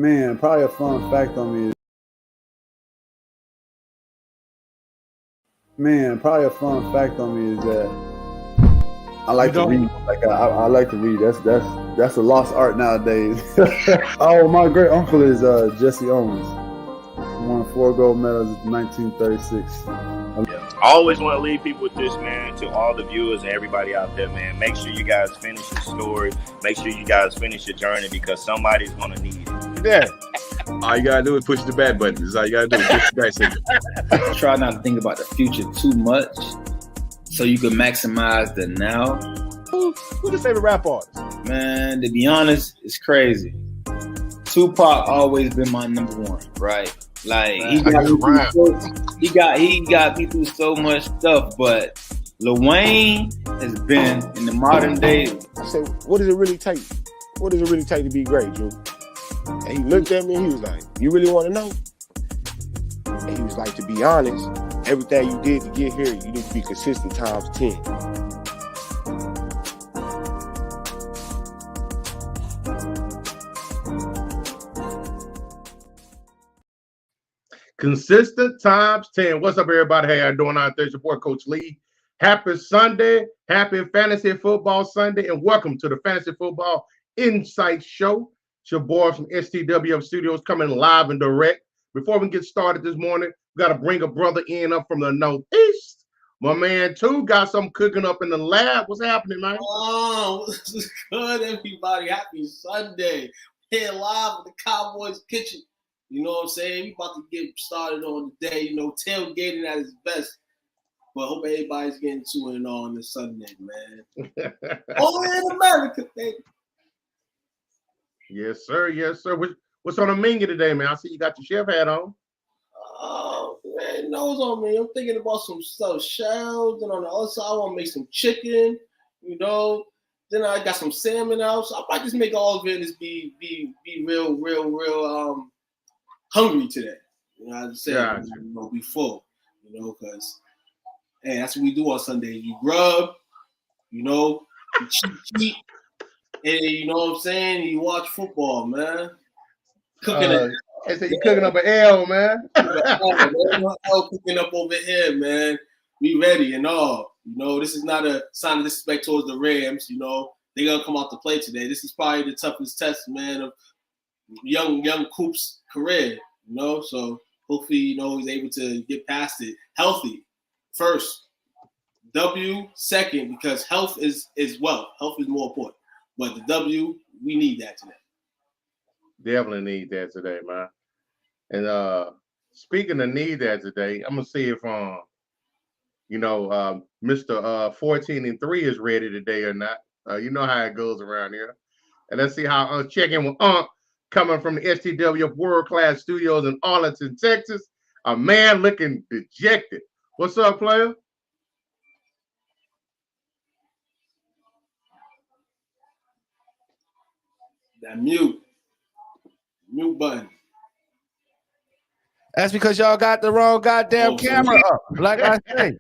Man, probably a fun fact on me. Man, probably a fun fact on me is that I like to read. Like I like to read. That's a lost art nowadays. Oh, my great uncle is Jesse Owens. He won 4 gold medals in 1936. I always want to leave people with this, man, to all the viewers and everybody out there, man. Make sure you guys finish your story. Make sure you guys finish your journey because somebody's going to need it. Yeah. All you got to do is push the back button. That's all you got to do is push the back button. Try not to think about the future too much so you can maximize the now. Who's your favorite rap artist? Man, to be honest, it's crazy. Tupac always been my number one, right? Like he got me through so much stuff, but Lil Wayne has been in the modern day. I said, what does it really take? What does it really take to be great, Drew? And he looked at me and he was like, you really want to know? And he was like, to be honest, everything you did to get here, you need to be consistent times 10. Consistent times 10. What's up, everybody? Hey, how you doing out there? It's your boy, Coach Lee. Happy Sunday. Happy Fantasy Football Sunday. And welcome to the Fantasy Football Insight Show. It's your boy from STWF Studios coming live and direct. Before we get started this morning, we got to bring a brother in up from the Northeast. My man, too, got something cooking up in the lab. What's happening, man? Oh, this is good, everybody. Happy Sunday. Here live in the Cowboys kitchen. You know what I'm saying? We about to get started on the day, tailgating at its best. But hope everybody's getting to it on this Sunday, man. Only in America, baby. Yes, sir. Yes, sir. What's on the menu today, man? I see you got your chef hat on. Oh, man, nose on me. I'm thinking about some stuff, shells, and on the other side, I want to make some chicken, Then I got some salmon out, so I might just make all of it and just be real hungry today. I just said, be full, because hey, that's what we do on Sundays. You grub, you cheat, and you know what I'm saying? You watch football, man. I said you cooking up an L, man. L cooking up over here, man. We ready and all. This is not a sign of disrespect towards the Rams. They're gonna come out to play today. This is probably the toughest test, man, of young Coop's career. So hopefully, he's able to get past it healthy first. W second, because health is wealth. Health is more important. But the W, we need that today. Definitely need that today, man. And speaking of need that today, I'm gonna see if Mr. 14-3 is ready today or not. You know how it goes around here. And let's see how check in with coming from the STWF World Class Studios in Arlington, Texas. A man looking dejected. What's up, player? That mute button. That's because y'all got the wrong goddamn camera up. Like I say,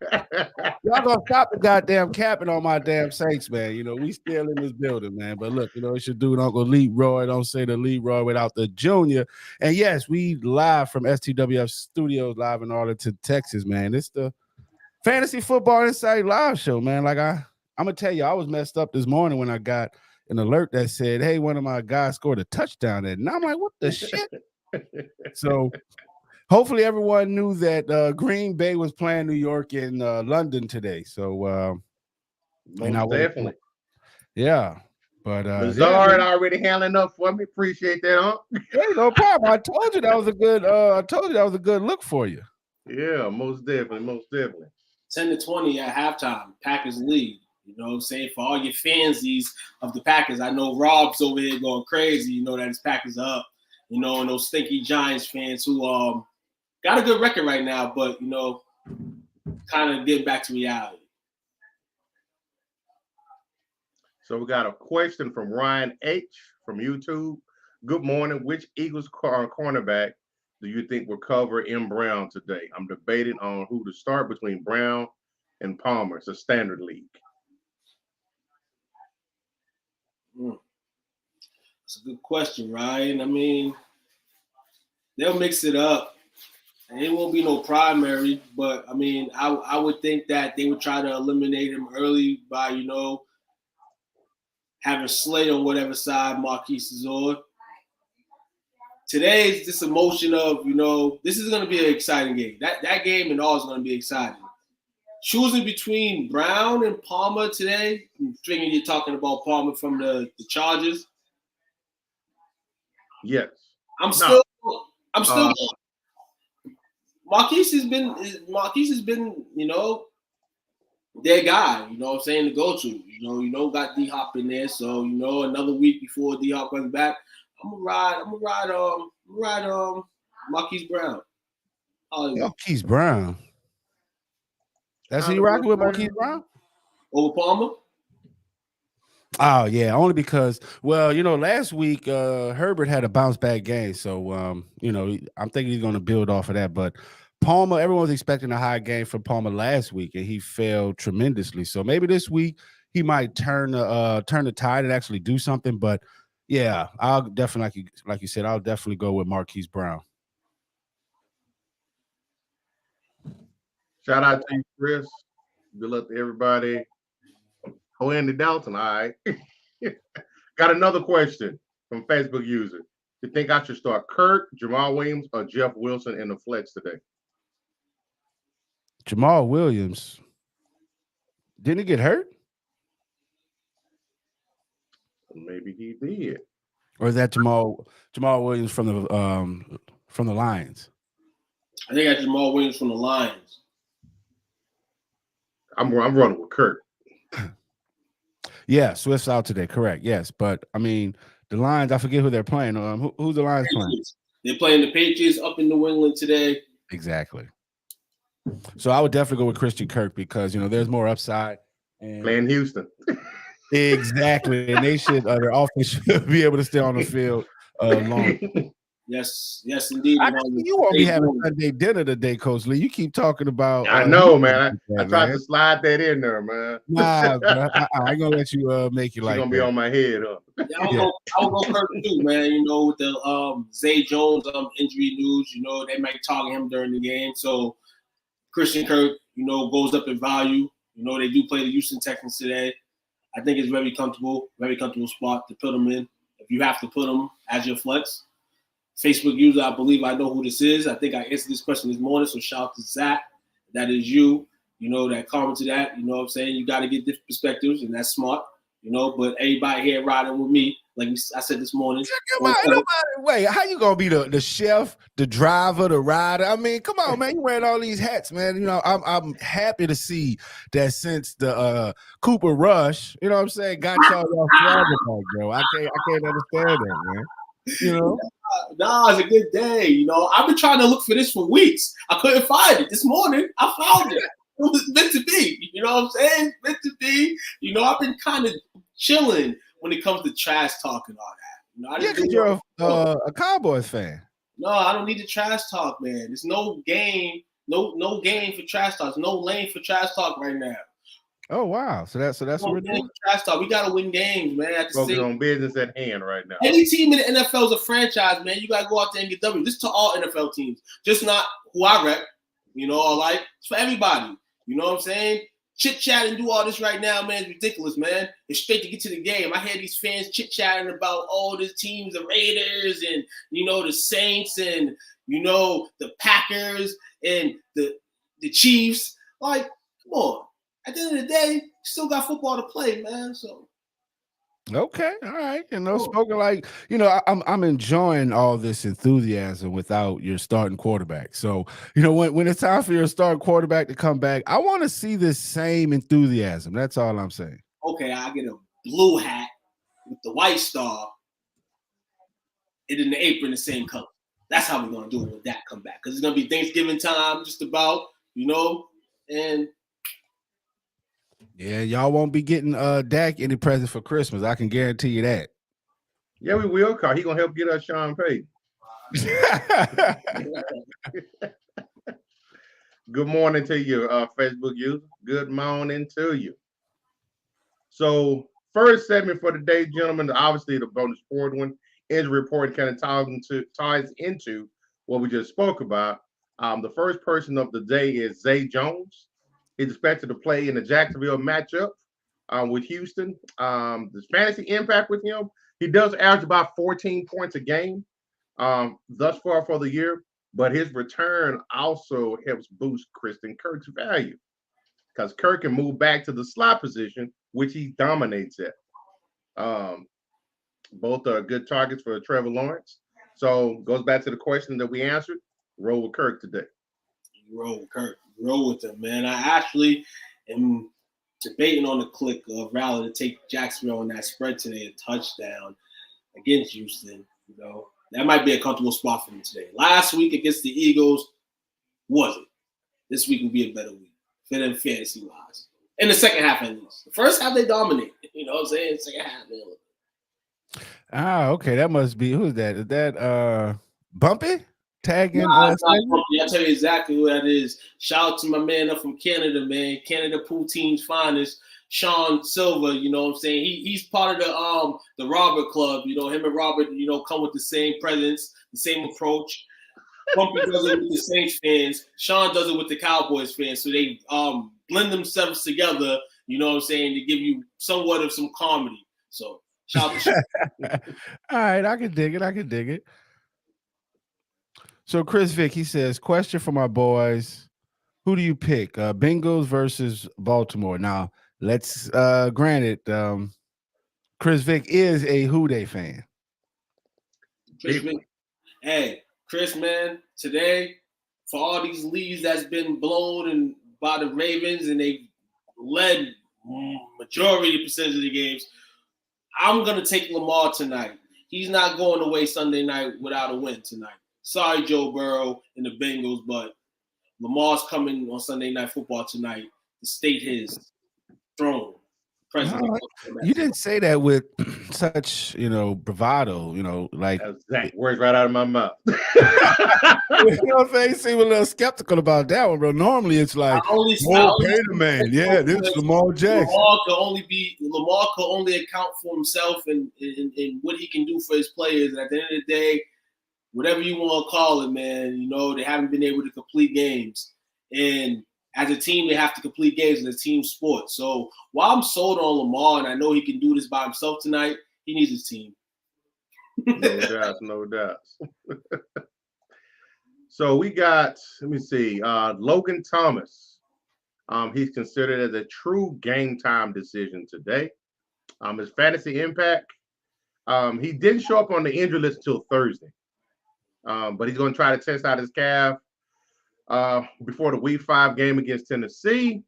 y'all gonna stop the goddamn capping on my damn Saints, man. We still in this building, man. But look, it's your dude, Uncle Leroy. Don't say the Leroy without the Junior. And yes, we live from STWF Studios, live in Arlington, Texas, man. It's the Fantasy Football Insight Live show, man. Like I'm gonna tell you, I was messed up this morning when I got an alert that said, "Hey, one of my guys scored a touchdown," and I'm like, "What the shit?" So. Hopefully, everyone knew that Green Bay was playing New York and London today. So, definitely, yeah. But Lazard already handling up for me. Appreciate that, huh? Hey, no problem. I told you that was a good. Look for you. Yeah, most definitely. 10-20 at halftime. Packers lead. You know what I'm saying? For all your fansies of the Packers, I know Rob's over here going crazy. That his Packers are up. And those stinky Giants fans who got a good record right now, but, kind of getting back to reality. So we got a question from Ryan H. from YouTube. Good morning. Which Eagles cornerback do you think will cover in Brown today? I'm debating on who to start between Brown and Palmer. It's a standard league. That's a good question, Ryan. I mean, They'll mix it up. And it won't be no primary, but I mean, I would think that they would try to eliminate him early by, having Slay on whatever side Marquise is on. Today's this emotion of, this is going to be an exciting game. That game and all is going to be exciting. Choosing between Brown and Palmer today, I'm thinking you're talking about Palmer from the Chargers. Yes. I'm still Marquise has been, their guy, you know what I'm saying, to go to. You don't got D-Hop in there, so another week before D-Hop comes back, I'm gonna ride Marquise Brown. Marquise Brown. That's who you rocking with, Marquise Brown? Over Palmer? Oh yeah, only because last week Herbert had a bounce back game, so I'm thinking he's going to build off of that. But Palmer, everyone's expecting a high game from Palmer last week, and he failed tremendously. So maybe this week he might turn the tide and actually do something. But yeah, I'll definitely like you said, I'll definitely go with Marquise Brown. Shout out to you, Chris. Good luck to everybody. Oh, Andy Dalton, all right. Got another question from Facebook user. You think I should start Kirk, Jamal Williams, or Jeff Wilson in the flex today? Jamal Williams. Didn't he get hurt? Maybe he did. Or is that Jamal Williams from the Lions? I think that's Jamal Williams from the Lions. I'm running with Kirk. Yeah, Swift's out today. Correct. Yes, but I mean the Lions. I forget who they're playing. Who's the Lions playing? They're playing the Patriots up in New England today. Exactly. So I would definitely go with Christian Kirk because there's more upside. And playing Houston. Exactly, and they should their offense should be able to stay on the field long. Yes, indeed. You won't be having Sunday dinner today, Coach Lee. You keep talking about. I know, man. I tried to slide that in there, man. Nah, bro, I ain't gonna let you make it like. You're gonna be on my head, huh? Yeah, I'll go Kirk too, man. With the Zay Jones injury news, they might target him during the game. So Christian Kirk, goes up in value. They do play the Houston Texans today. I think it's very comfortable spot to put him in. If you have to put him as your flex. Facebook user, I believe I know who this is. I think I answered this question this morning, so shout out to Zach. That is you. That commented that. You know what I'm saying? You got to get different perspectives, and that's smart. But everybody here riding with me, like I said this morning. Wait, how you gonna be the chef, the driver, the rider? I mean, come on, man. You wearing all these hats, man. I'm happy to see that since the Cooper Rush, got y'all swagger, bro. I can't understand that, man. Nah, it's a good day. I've been trying to look for this for weeks. I couldn't find it. This morning, I found it. It was meant to be. You know what I'm saying? Meant to be. I've been kind of chilling when it comes to trash talk and all that. Because you're a Cowboys fan. No, I don't need the trash talk, man. There's no game, no game for trash talk. There's no lane for trash talk right now. Oh wow! So that's what we're doing. Trash talk. We gotta win games, man. Focus on business at hand right now. Any team in the NFL is a franchise, man. You gotta go out there and get W. This is to all NFL teams, just not who I rep. It's for everybody. You know what I'm saying? Chit chat and do all this right now, man. It's ridiculous, man. It's straight to get to the game. I hear these fans chit chatting about all these teams, the Raiders and the Saints and the Packers and the Chiefs. Like, come on. At the end of the day, you still got football to play, man. So okay, all right. Spoken like I'm enjoying all this enthusiasm without your starting quarterback. So when it's time for your starting quarterback to come back, I want to see this same enthusiasm. That's all I'm saying. Okay, I get a blue hat with the white star, and then the apron the same color. That's how we're gonna do it when that come back, because it's gonna be Thanksgiving time, just about, and. Yeah, y'all won't be getting Dak any present for Christmas. I can guarantee you that. Yeah, we will, Carl. He gonna help get us Sean Payton. Good morning to you, Facebook user. Good morning to you. So, first segment for the day, gentlemen, obviously the bonus forward one. Injury report kind of ties into what we just spoke about. The first person of the day is Zay Jones. He's expected to play in the Jacksonville matchup with Houston. The fantasy impact with him, he does average about 14 points a game thus far for the year, but his return also helps boost Kristen Kirk's value because Kirk can move back to the slot position, which he dominates at. Both are good targets for Trevor Lawrence. So goes back to the question that we answered. Roll with Kirk today. Roll with Kirk. Roll with him, man. I actually am debating on the click of Rally to take Jacksonville on that spread today, a touchdown against Houston. You know, that might be a comfortable spot for me today. Last week against the Eagles wasn't. This week will be a better week for them fantasy wise. In the second half, at least. The first half they dominate. You know what I'm saying? Second half, man. Okay. That must be who's that? Is that Bumpy? Tagging I'll tell you exactly who that is. Shout out to my man up from Canada, man. Canada pool team's finest, Sean Silver. You know what I'm saying? He's part of the Robert Club. You know, him and Robert, you know, come with the same presence, the same approach. Bumpy does it with the Saints fans. Sean does it with the Cowboys fans. So they blend themselves together, you know what I'm saying, to give you somewhat of some comedy. So shout out to Sean. All right, I can dig it. So Chris Vick, he says, question for my boys. Who do you pick? Bengals versus Baltimore. Now, let's granted, Chris Vick is a Who Dey fan. Chris Vick. Hey, Chris, man, today, for all these leads that's been blown and by the Ravens and they led majority of the percentage of the games, I'm going to take Lamar tonight. He's not going away Sunday night without a win tonight. Sorry, Joe Burrow and the Bengals, but Lamar's coming on Sunday Night Football tonight to state his throne. President. You didn't say that with such, bravado, like exact words right out of my mouth. You know what I'm saying? You seem a little skeptical about that one, bro. Normally it's like, man. Yeah, this is Lamar Jackson. Lamar can only account for himself and what he can do for his players. And at the end of the day, whatever you want to call it, man, they haven't been able to complete games. And as a team, they have to complete games in a team sport. So while I'm sold on Lamar and I know he can do this by himself tonight, he needs his team. No doubt. So we got, let me see, Logan Thomas. He's considered as a true game time decision today. His fantasy impact, he didn't show up on the injury list until Thursday. But he's going to try to test out his calf before the Week 5 game against Tennessee.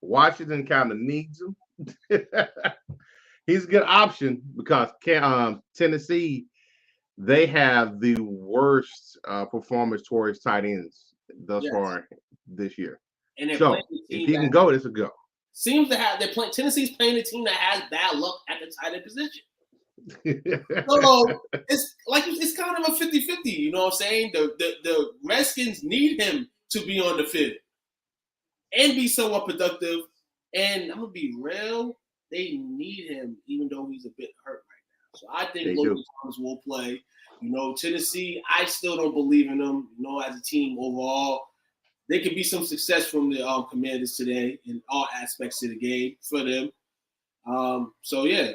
Washington kind of needs him. He's a good option because Tennessee, they have the worst performance towards tight ends thus far this year. And so if he can go, it's a go. Seems to have Tennessee's playing a team that has bad luck at the tight end position. So it's kind of a 50-50, you know what I'm saying? The Redskins need him to be on the field and be somewhat productive. And I'm gonna be real, they need him even though he's a bit hurt right now. So I think Logan Thomas will play. Tennessee, I still don't believe in them, as a team overall. There could be some success from the Commanders today in all aspects of the game for them. So yeah,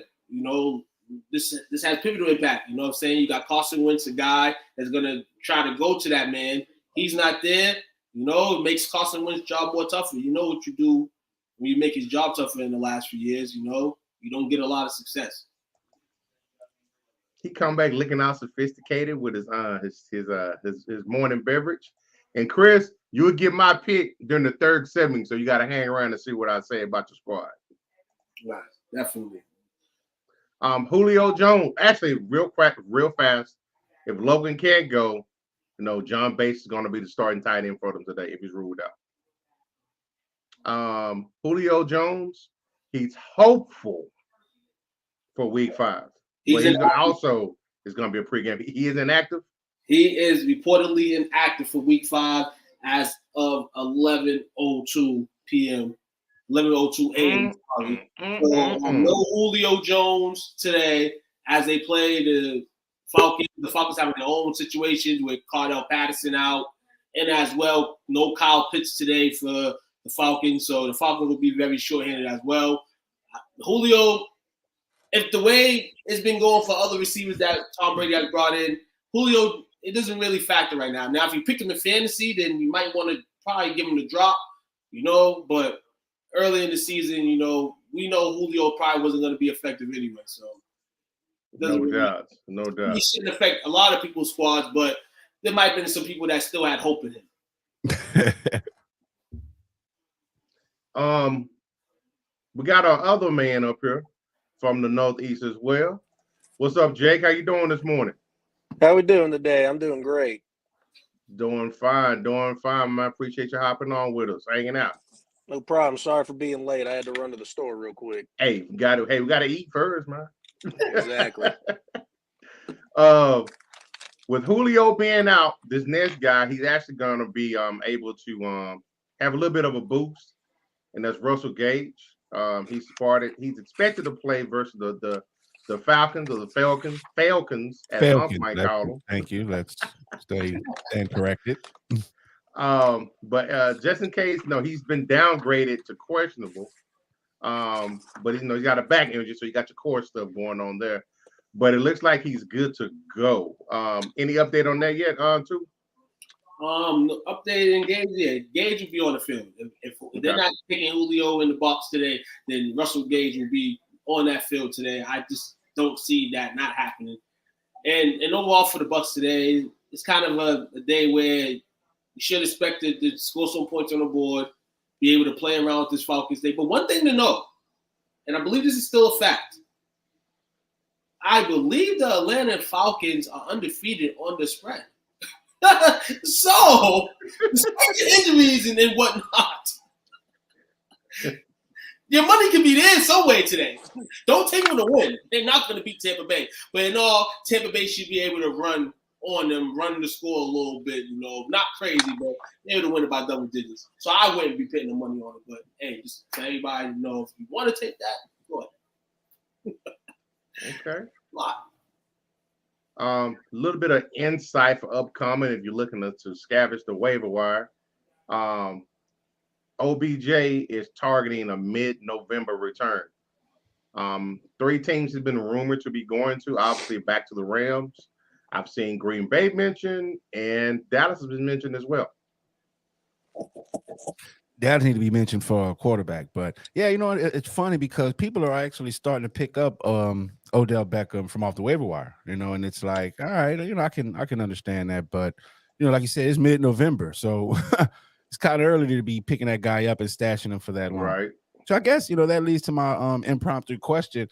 this has pivotal impact. You know what I'm saying? You got Carson Wentz, a guy that's going to try to go to that man. He's not there. It makes Carson Wentz's job more tougher. You know what you do when you make his job tougher in the last few years. You don't get a lot of success. He come back looking all sophisticated with his morning beverage. And Chris, you would get my pick during the third segment, so you got to hang around and see what I say about your squad. Right, definitely. Julio Jones, actually, real fast. If Logan can't go, John Bates is going to be the starting tight end for them today if he's ruled out. Julio Jones, he's hopeful for Week 5. He's also is going to be a pregame. He is inactive. He is reportedly inactive for Week 5 as of 11:02 p.m. 11:02 a.m. No Julio Jones today as they play the The Falcons having their own situations with Cardell Patterson out, and as well, no Kyle Pitts today for the Falcons, so the Falcons will be very short-handed as well. Julio, if the way it's been going for other receivers that Tom Brady has brought in, Julio, it doesn't really factor right now. Now, if you picked him in fantasy, then you might want to probably give him the drop, but early in the season, we know Julio probably wasn't going to be effective anyway, so. No doubt. He shouldn't affect a lot of people's squads, but there might have been some people that still had hope in him. We got our other man up here from the Northeast as well. What's up, Jake? How you doing this morning? How we doing today? I'm doing great. Doing fine, man. I appreciate you hopping on with us, hanging out. No problem. Sorry for being late. I had to run to the store real quick. Hey, we gotta eat first, man. Exactly. With Julio being out, this next guy, he's actually gonna be able to have a little bit of a boost, and that's Russell Gage. He's expected to play versus the Falcons or the Falcons, as might call them. Thank you. Let's stay and corrected. But just in case, he's been downgraded to questionable. But he's got a back injury, so you got your core stuff going on there. But it looks like he's good to go. Any update on that yet, too? Update and Gage, yeah. Gage will be on the field. If they're not picking Julio in the box today, then Russell Gage will be on that field today. I just don't see that not happening. And overall for the Bucs today, it's kind of a day where you should expect to score some points on the board, be able to play around with this Falcons day. But one thing to know, and I believe this is still a fact, I believe the Atlanta Falcons are undefeated on the spread. So, injuries and whatnot. Your money can be there some way today. Don't take them to win. They're not going to beat Tampa Bay. But in all, Tampa Bay should be able to run on them, run the score a little bit, not crazy, but they're able to win it by double digits. So I wouldn't be putting the money on it. But, hey, just to everybody know, if you want to take that, go ahead. Okay. Lot. A little bit of insight for upcoming if you're looking to scavenge the waiver wire. OBJ is targeting a mid-November return. 3 teams have been rumored to be going to, obviously back to the Rams. I've seen Green Bay mentioned, and Dallas has been mentioned as well. That need to be mentioned for a quarterback, but yeah, it's funny because people are actually starting to pick up Odell Beckham from off the waiver wire, and it's like, all right, I can understand that, but like you said, it's mid-November, so it's kind of early to be picking that guy up and stashing him for that long. Right. So I guess that leads to my impromptu question: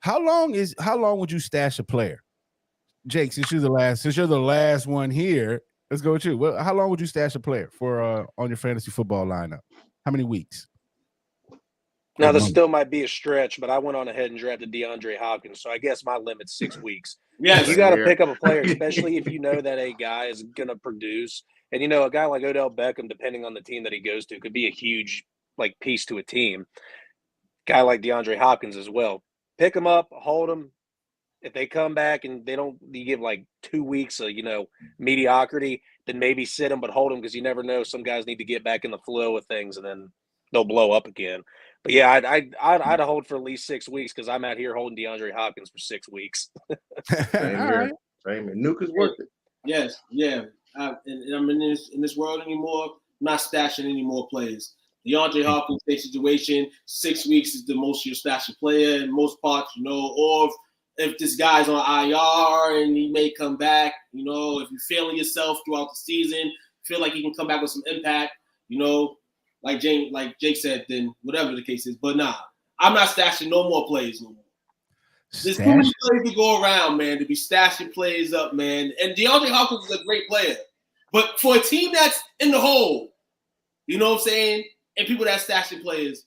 How long would you stash a player, Jake? Since you're the last one here. Let's go with you. Well, how long would you stash a player for on your fantasy football lineup? How many weeks? Now, this still might be a stretch, but I went on ahead and drafted DeAndre Hopkins, so I guess my limit's 6 weeks. Yeah, you got to pick up a player, especially if you know that a guy is going to produce. And, a guy like Odell Beckham, depending on the team that he goes to, could be a huge piece to a team. Guy like DeAndre Hopkins as well. Pick him up, hold him. If they come back and you give 2 weeks of, mediocrity, then maybe sit them, but hold them because you never know. Some guys need to get back in the flow of things and then they'll blow up again. But yeah, I'd hold for at least 6 weeks because I'm out here holding DeAndre Hopkins for 6 weeks. Same here. Nuke is worth it. Yes, yeah. And I'm in this world anymore. I'm not stashing any more players. DeAndre Hopkins situation, 6 weeks is the most you'll stash a player in most parts, or if this guy's on IR and he may come back, if you're feeling yourself throughout the season, feel like you can come back with some impact, like Jake said, then whatever the case is. But nah, I'm not stashing no more plays no more. There's too many players to go around, man, to be stashing plays up, man. And DeAndre Hopkins is a great player. But for a team that's in the hole, you know what I'm saying? And people that stashing players,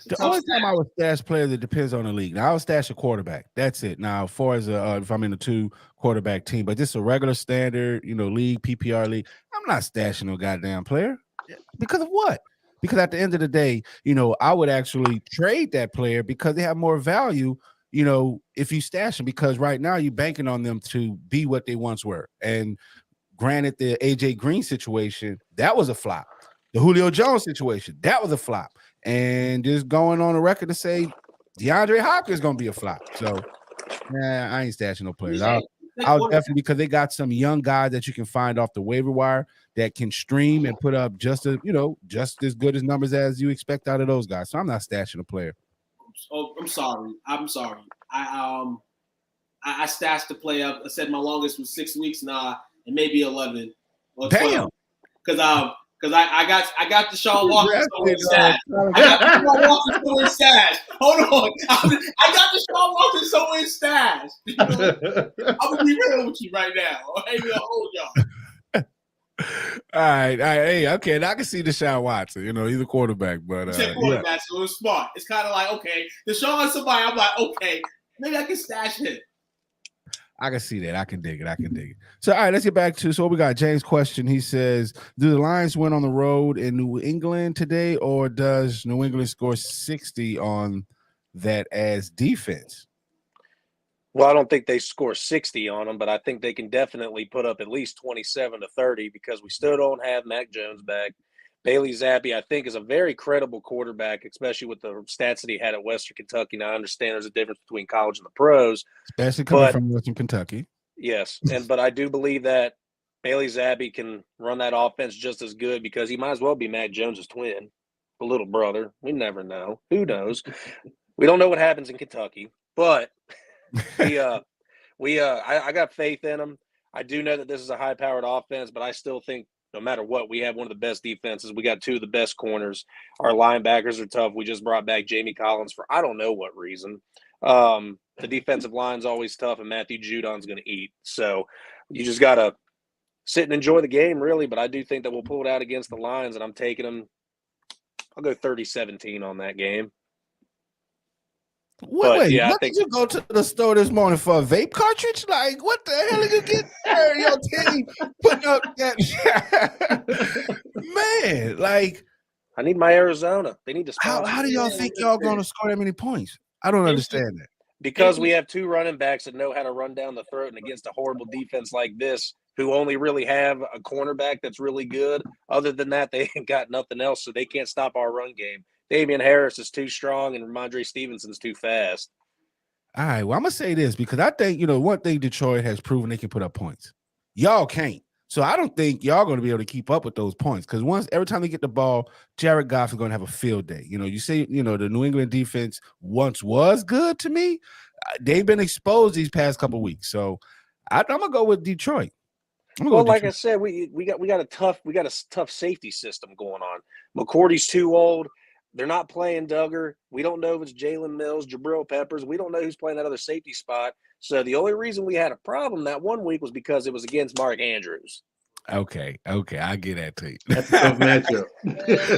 the only time I would stash player that depends on the league. Now, I would stash a quarterback. That's it. Now, as far as if I'm in a 2 quarterback team, but just a regular standard, league, PPR league, I'm not stashing no goddamn player. Because of what? Because at the end of the day, I would actually trade that player because they have more value you know, if you stash them, because right now you're banking on them to be what they once were. And granted, the AJ Green situation, that was a flop. The Julio Jones situation, that was a flop. And just going on the record to say DeAndre Hopkins is going to be a flop. So, I ain't stashing no players. I'll definitely, because they got some young guys that you can find off the waiver wire that can stream and put up just as good as numbers as you expect out of those guys. So I'm not stashing a player. Oh, I'm sorry. I stashed the play up. I said my longest was 6 weeks now, and maybe 11 or 12. Damn. Because I got Deshaun Watson somewhere stashed. I got Deshaun Watson somewhere stashed. Hold on. I got Deshaun Watson somewhere stashed. You know? I'm gonna be real with you right now. I ain't gonna hold y'all. All right. Hey, okay. And I can see Deshaun Watson. You know, he's a quarterback, but you said quarterback, so it was smart. It's kind of like, okay, Deshaun somebody. I'm like, okay, maybe I can stash him. I can see that. I can dig it. So, all right, let's get back to what we got. James' question. He says, do the Lions win on the road in New England today, or does New England score 60 on that as defense? Well, I don't think they score 60 on them, but I think they can definitely put up at least 27 to 30 because we still don't have Mac Jones back. Bailey Zappi, I think, is a very credible quarterback, especially with the stats that he had at Western Kentucky. Now, I understand there's a difference between college and the pros. Especially coming from Western Kentucky. Yes, but I do believe that Bailey Zappi can run that offense just as good because he might as well be Mac Jones' twin, the little brother. We never know. Who knows? We don't know what happens in Kentucky, but I got faith in him. I do know that this is a high-powered offense, but I still think no matter what, we have one of the best defenses. We got two of the best corners. Our linebackers are tough. We just brought back Jamie Collins for I don't know what reason. The defensive line's always tough, and Matthew Judon's going to eat. So you just got to sit and enjoy the game, really. But I do think that we'll pull it out against the Lions, and I'm taking them. I'll go 30-17 on that game. Wait, yeah, did you go to the store this morning for a vape cartridge? Like, what the hell did you get there? Your team putting up that man, like, I need my Arizona. They need to how do y'all think y'all gonna score that many points? I don't understand that. Because we have two running backs that know how to run down the throat, and against a horrible defense like this, who only really have a cornerback that's really good. Other than that, they ain't got nothing else, so they can't stop our run game. Damian Harris is too strong, and Ramondre Stevenson's too fast. All right, well, I'm going to say this because I think, one thing Detroit has proven they can put up points. Y'all can't. So I don't think y'all going to be able to keep up with those points because every time they get the ball, Jared Goff is going to have a field day. You say, the New England defense once was good to me. They've been exposed these past couple of weeks. So I'm going to go with Detroit. Well, like I said, we got a tough safety system going on. McCourty's too old. They're not playing Duggar. We don't know if it's Jalen Mills, Jabril Peppers. We don't know who's playing that other safety spot. So the only reason we had a problem that 1 week was because it was against Mark Andrews. Okay, I get that too. That's a tough matchup.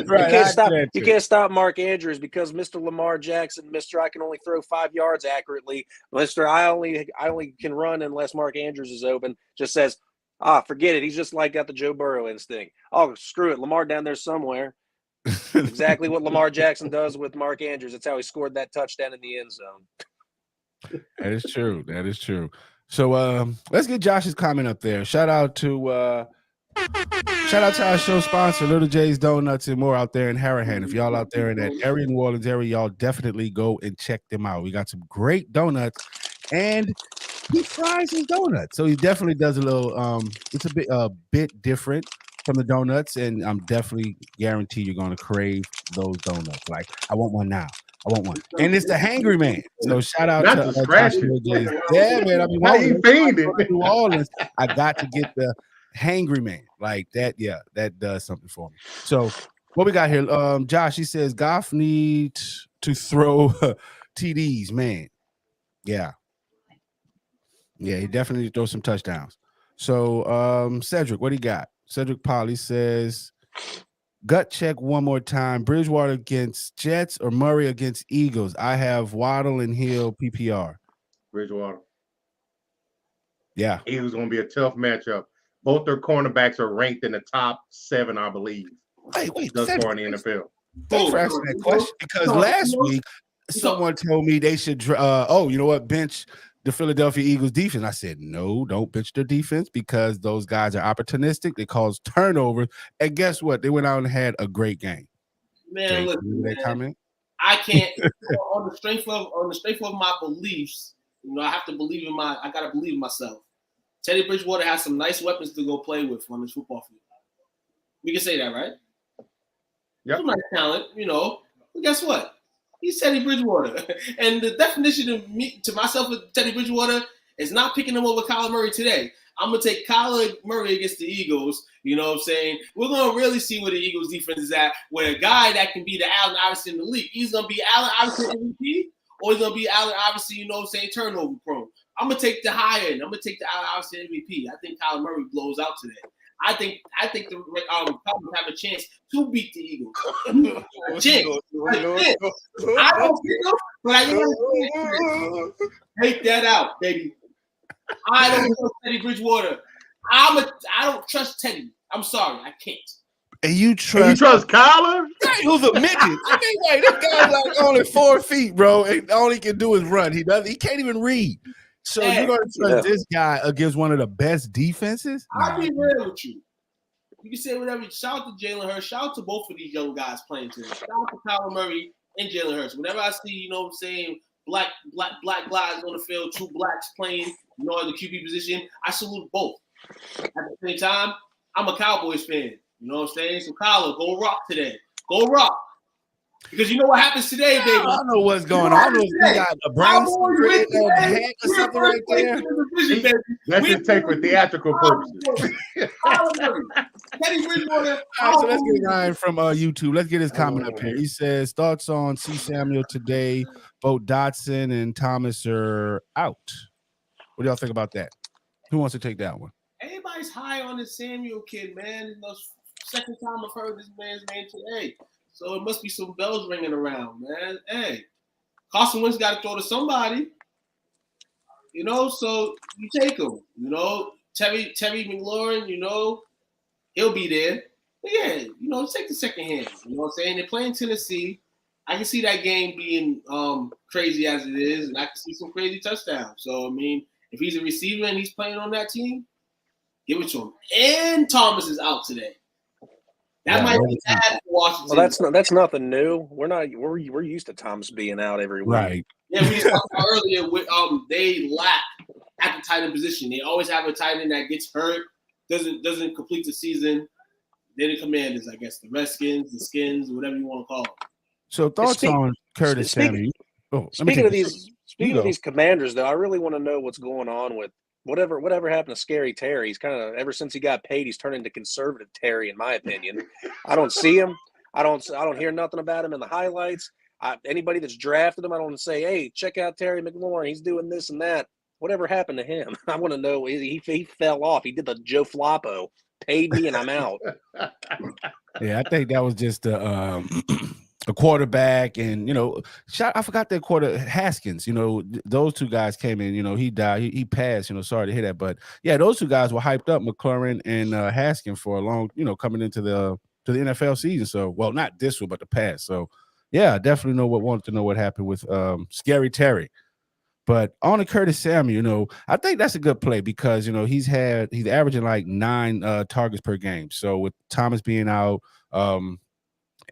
Right, you can't stop Mark Andrews because Mr. Lamar Jackson, Mr. I can only throw 5 yards accurately. Mr. I only can run unless Mark Andrews is open. Just says, forget it. He's just like got the Joe Burrow instinct. Oh, screw it. Lamar down there somewhere. Exactly what Lamar Jackson does with Mark Andrews. That's how he scored that touchdown in the end zone. That is true. So let's get Josh's comment up there. Shout out to our show sponsor, Little J's Donuts and more out there in Harahan. If y'all out there in that area, New Orleans area, y'all definitely go and check them out. We got some great donuts, and he fries his donuts. So he definitely does a little it's a bit different from the donuts, and I'm definitely guarantee you're going to crave those donuts. Like, I want one now. I want one. And it's the Hangry Man. So shout out to yeah, man. I mean, how you feeding New Orleans, I got to get the Hangry Man. Like that, yeah, that does something for me. So what we got here? Josh, he says Goff needs to throw TDs, man. Yeah. Yeah, he definitely needs to throw some touchdowns. So Cedric, what do you got? Cedric Polly says, gut check one more time. Bridgewater against Jets or Murray against Eagles? I have Waddle and Hill PPR. Bridgewater. Yeah. Eagles going to be a tough matchup. Both their cornerbacks are ranked in the top 7, I believe. Wait. Thus far in the NFL. Thanks for asking that question because last week, Someone told me they should. You know what? Bench the Philadelphia Eagles defense. I said, no, don't bench their defense because those guys are opportunistic. They cause turnovers, and guess what? They went out and had a great game. Man, listen, man, I can't on the strength of my beliefs. You know, I gotta believe in myself. Teddy Bridgewater has some nice weapons to go play with on this football field. We can say that, right? Yep. Some nice talent, you know. But guess what? He's Teddy Bridgewater. And the definition to myself with Teddy Bridgewater is not picking him over Kyler Murray today. I'm going to take Kyler Murray against the Eagles. You know what I'm saying? We're going to really see where the Eagles defense is at, where a guy that can be the Allen Iverson in the league. He's going to be Allen Iverson MVP, or he's going to be Allen Iverson, you know what I'm saying, turnover prone. I'm going to take the high end. I'm going to take the Allen Iverson MVP. I think Kyler Murray blows out today. I think the Cowboys have a chance to beat the Eagles. A chance. I don't get them, but I know. Take that out, baby. I don't trust Teddy Bridgewater. I don't trust Teddy. I'm sorry, I can't. And you trust Kyler? Guy who's a midget. I mean, like, this guy's like only 4 feet, bro, and all he can do is run. He can't even read. So you're gonna trust this guy against one of the best defenses? I'll be real with you. You can say whatever. Shout out to Jalen Hurts. Shout out to both of these young guys playing today. Shout out to Kyler Murray and Jalen Hurts. Whenever I see, you know what I'm saying, black guys on the field, 2 blacks playing, you know, in the QB position, I salute both. At the same time, I'm a Cowboys fan. You know what I'm saying? So Kyler, go rock today. Go rock. Because you know what happens today, baby. I don't know what's going on. I don't know if you got a brain spread or the heck or something right there. Let's just take for theatrical purposes. Teddy Bridgewater. All right, so let's get Ryan from YouTube. Let's get his comment up here. He says, thoughts on C. Samuel today. Both Dotson and Thomas are out. What do y'all think about that? Who wants to take that one? Everybody's high on this Samuel kid, man. Second time I've heard this man's name today. So it must be some bells ringing around, man. Hey, Carson Wentz got to throw to somebody. You know, so you take him. You know, Terry McLaurin, you know, he'll be there. But yeah, you know, take the second hand. You know what I'm saying? They're playing Tennessee. I can see that game being crazy as it is, and I can see some crazy touchdowns. So, I mean, if he's a receiver and he's playing on that team, give it to him. And Thomas is out today. That might be bad for Washington. Well, that's nothing new. We're used to Thomas being out every week. Right. Yeah, we just talked about earlier. They lack at the tight end position. They always have a tight end that gets hurt, doesn't complete the season. They're the Commanders, I guess, the Redskins, the Skins, whatever you want to call them. So thoughts on Curtis Samuel? Speaking of these Commanders, though, I really want to know what's going on with whatever happened to Scary Terry. He's kind of, ever since he got paid, he's turned into conservative Terry, in my opinion. I don't see him. I don't hear nothing about him in the highlights. Anybody that's drafted him, I don't say, hey, check out Terry McLaurin. He's doing this and that. Whatever happened to him? I want to know. He fell off. He did the Joe Flacco. Paid me and I'm out. Yeah, I think that was just a quarterback, and you know, I forgot that quarter Haskins. You know, those 2 guys came in. You know, he died. He passed. You know, sorry to hear that, but yeah, those 2 guys were hyped up, McLaurin and Haskins, for a long, you know, coming into the NFL season. So, well, not this one, but the past. So, yeah, definitely wanted to know what happened with Scary Terry. But on to Curtis Samuel, you know, I think that's a good play because, you know, he's averaging like 9 targets per game. So with Thomas being out,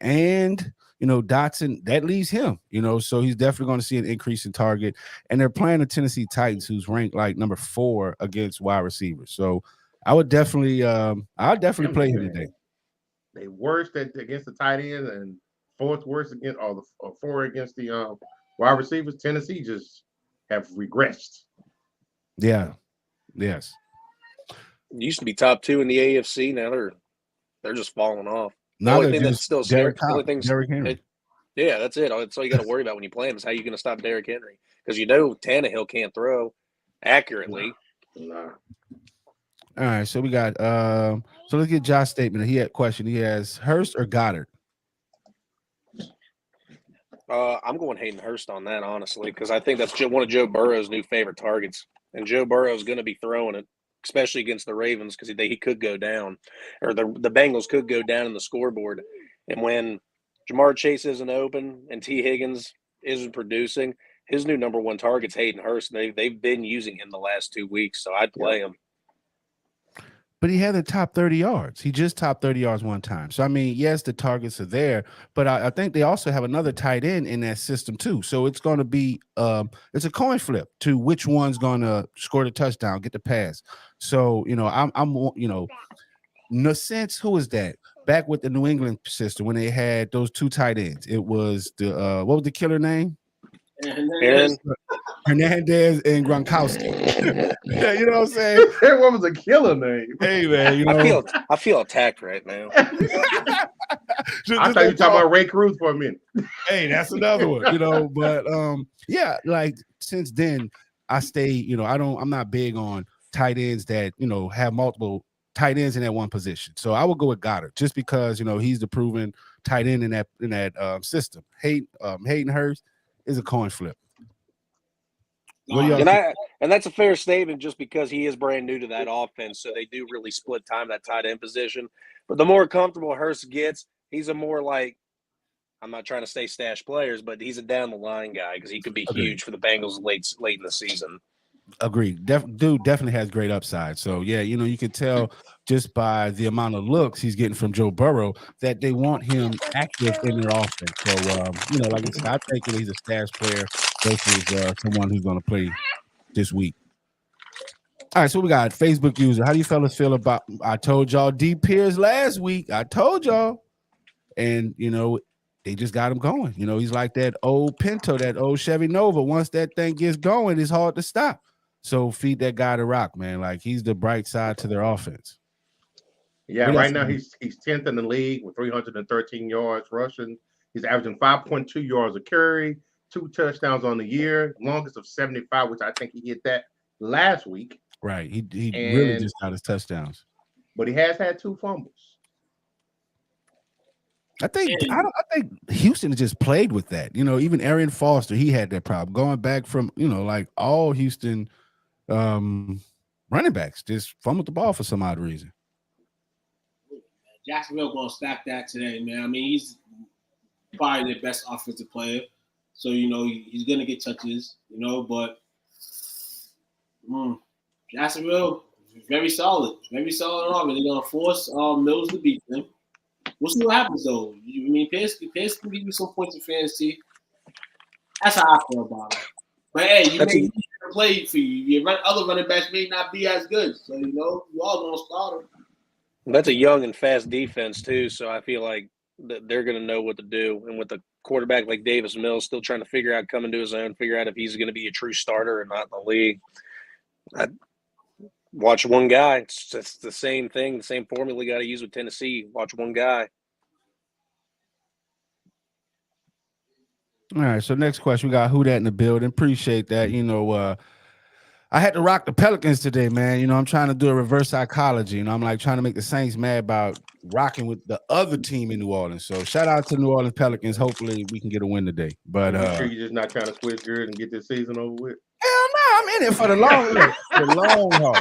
and you know, Dotson, that leaves him, you know, so he's definitely going to see an increase in target. And they're playing the Tennessee Titans, who's ranked like number 4 against wide receivers. So I would definitely, play him today. They worst against the tight end and 4th worst against, or 4 against the wide receivers. Tennessee just have regressed. Yeah. Yes. Used to be top 2 in the AFC. Now they're just falling off. The Now only thing that's still scary. Derrick Henry. Yeah, that's it. That's all you got to worry about when you play him is how you're going to stop Derrick Henry, because you know Tannehill can't throw accurately. Nah. All right, so we got so let's get Josh's statement. He had a question. He has Hurst or Goddard. I'm going Hayden Hurst on that, honestly, because I think that's one of Joe Burrow's new favorite targets, and Joe Burrow is going to be throwing it, especially against the Ravens, because he could go down, or the Bengals could go down in the scoreboard. And when Jamar Chase isn't open and T. Higgins isn't producing, his new number one target's Hayden Hurst. They've been using him the last 2 weeks, so I'd play him. But he had the top 30 yards. He just topped 30 yards one time. So, I mean, yes, the targets are there, but I think they also have another tight end in that system too. So it's going to be it's a coin flip to which one's going to score the touchdown, get the pass. So, I'm in a sense, who is that? Back with the New England system when they had those two tight ends. It was the what was the killer name? Hernandez and Gronkowski. Yeah, you know what I'm saying? What was a killer name? Hey man, I feel attacked right now. I thought you were talking about Ray Cruz for a minute. Hey, that's another one, but yeah, like since then I stay, I'm not big on tight ends that, have multiple tight ends in that one position. So I would go with Goddard just because, he's the proven tight end in that system. Hayden Hurst is a coin flip. And that's a fair statement just because he is brand new to that offense. So they do really split time that tight end position. But the more comfortable Hurst gets, he's a more like, I'm not trying to say stash players, but he's a down the line guy because he could be huge for the Bengals late in the season. Agreed. Dude definitely has great upside. So yeah, you can tell just by the amount of looks he's getting from Joe Burrow that they want him active in their offense. So like I said, I think he's a stash player versus someone who's going to play this week. All right, so we got Facebook user. How do you fellas feel about? I told y'all D Pierce last week. I told y'all, and they just got him going. He's like that old Pinto, that old Chevy Nova. Once that thing gets going, it's hard to stop. So feed that guy to rock, man. Like he's the bright side to their offense. Yeah, right now he's 10th in the league with 313 yards rushing. He's averaging 5.2 yards a carry, 2 touchdowns on the year, longest of 75, which I think he hit that last week. Right. He really just got his touchdowns. But he has had 2 fumbles. I think Houston just played with that. Even Arian Foster, he had that problem. Going back from, like all Houston running backs just fumbled the ball for some odd reason. Jacksonville gonna stack that today, man. I mean, he's probably their best offensive player. So, he's gonna get touches, but Jacksonville very solid. Very solid arm. They're gonna force Mills to beat them. We'll see what happens though. Pierce can give you some points in fantasy. That's how I feel about it. But hey, you may play for you. Your other running backs may not be as good. So you all gonna start them. That's a young and fast defense too. So I feel like they're gonna know what to do. And with a quarterback like Davis Mills still trying to figure out coming to his own, figure out if he's gonna be a true starter or not in the league. Watch one guy. It's the same thing, the same formula you got to use with Tennessee. Watch one guy. All right, so next question. We got Who Dat in the building. Appreciate that. I had to rock the Pelicans today, man. I'm trying to do a reverse psychology. I'm like trying to make the Saints mad about rocking with the other team in New Orleans. So shout out to New Orleans Pelicans. Hopefully we can get a win today. But sure you're just not trying to switch gears and get this season over with? Hell no, I'm in it for the long haul. The long haul.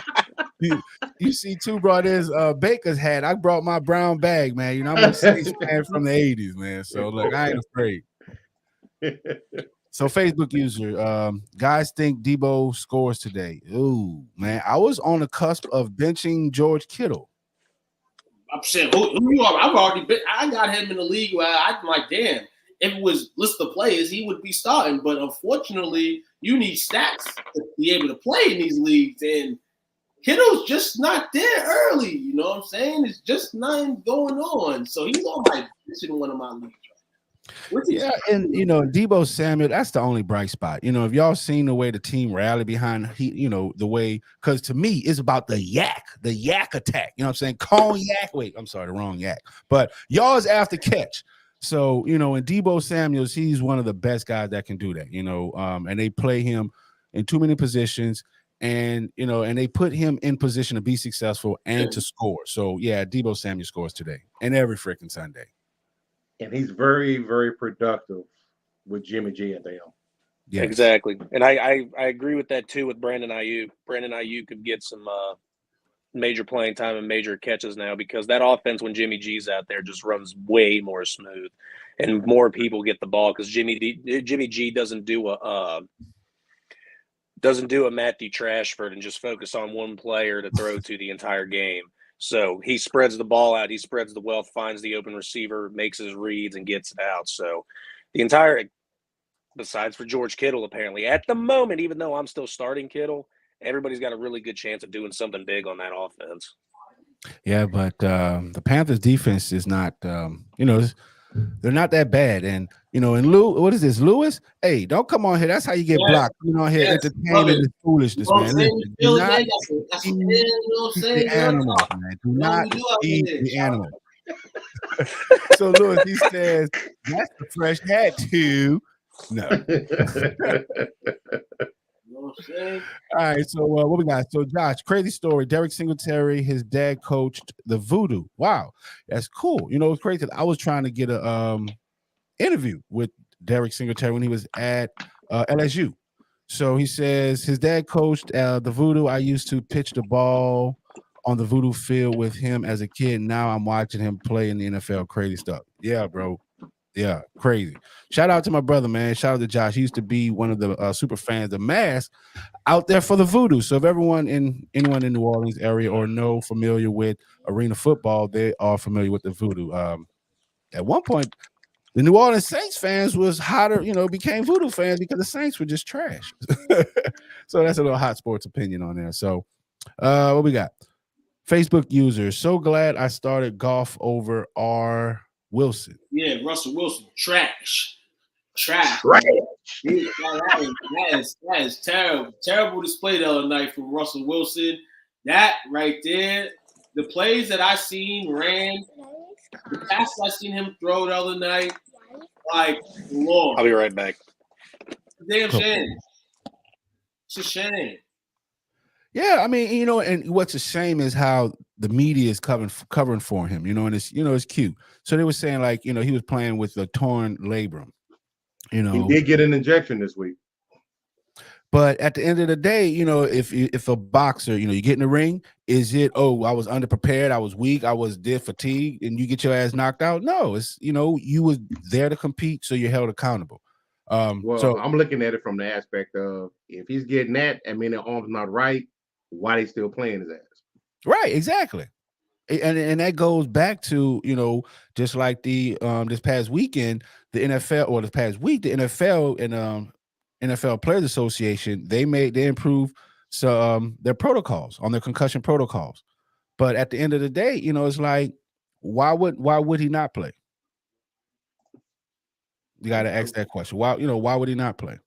You see, two brought his Baker's hat. I brought my brown bag, man. I'm a Saints fan from the 80s, man. So look, I ain't afraid. So Facebook user, guys think Debo scores today. Ooh, man. I was on the cusp of benching George Kittle. I'm saying, who you are? I got him in the league where I'm like, damn, if it was list of players, he would be starting. But unfortunately, you need stats to be able to play in these leagues. And Kittle's just not there early. You know what I'm saying? It's just not going on. So he's on my bench in one of my leagues. Yeah, and Debo Samuel, that's the only bright spot. If y'all seen the way the team rallied behind the way, because to me it's about the yak attack. You know what I'm saying? Cognac. Wait, I'm sorry, the wrong yak. But y'all's after catch. So, and Debo Samuels, he's one of the best guys that can do that, and they play him in too many positions and, and they put him in position to be successful and to score. So, yeah, Debo Samuel scores today and every freaking Sunday. And he's very, very productive with Jimmy G and them. Yes. Exactly. And I agree with that too with Brandon Ayuk. Brandon Ayuk could get some major playing time and major catches now because that offense, when Jimmy G's out there, just runs way more smooth and more people get the ball because Jimmy G doesn't do a Matthew Trashford and just focus on one player to throw to the entire game. So he spreads the ball out, he spreads the wealth, finds the open receiver, makes his reads, and gets it out. So the entire, besides for George Kittle, apparently, at the moment, even though I'm still starting Kittle, everybody's got a really good chance of doing something big on that offense. Yeah, but the Panthers defense is not, they're not that bad. And, and what is this, Lewis? Hey, don't come on here. That's how you get blocked. Coming on here entertaining this foolishness, man. Listen, do not feed the animals, man. Do not feed the animals. So, Lewis, he says, that's the fresh hat, too. No. All right, so what we got? So, Josh, crazy story. Derek Singletary, his dad coached the Voodoo. Wow, that's cool. It's crazy. I was trying to get a interview with Derek Singletary when he was at LSU. So he says his dad coached the Voodoo. I used to pitch the ball on the Voodoo field with him as a kid. Now I'm watching him play in the NFL. Crazy stuff. Yeah, bro. Yeah, crazy. Shout out to my brother, man. Shout out to Josh. He used to be one of the super fans of Mask out there for the Voodoo. So if anyone in New Orleans area or familiar with arena football, they are familiar with the Voodoo. At one point, the New Orleans Saints fans was hotter, became Voodoo fans because the Saints were just trash. So that's a little hot sports opinion on there. So what we got? Facebook users. So glad I started golf over R. Wilson. Yeah, Russell Wilson. Trash. That is terrible. Terrible display the other night from Russell Wilson. That right there, the plays that I seen ran, the passes I seen him throw the other night, like, Lord. I'll be right back. Damn shame. It's a shame. Yeah, I mean, and what's a shame is how the media is covering for him, and it's cute. So they were saying like, he was playing with a torn labrum. He did get an injection this week. But at the end of the day, if a boxer, you get in the ring, is it, I was underprepared, I was weak, I was fatigued, and you get your ass knocked out? No, it's, you was there to compete, so you're held accountable. So I'm looking at it from the aspect of if he's getting that, the arm's not right, why they still playing his ass? Right, exactly. And that goes back to, just like the this past weekend, the NFL, or this past week, the NFL and NFL Players Association, they improved their protocols on their concussion protocols. But at the end of the day, it's like, why would he not play? You got to ask that question. Why would he not play?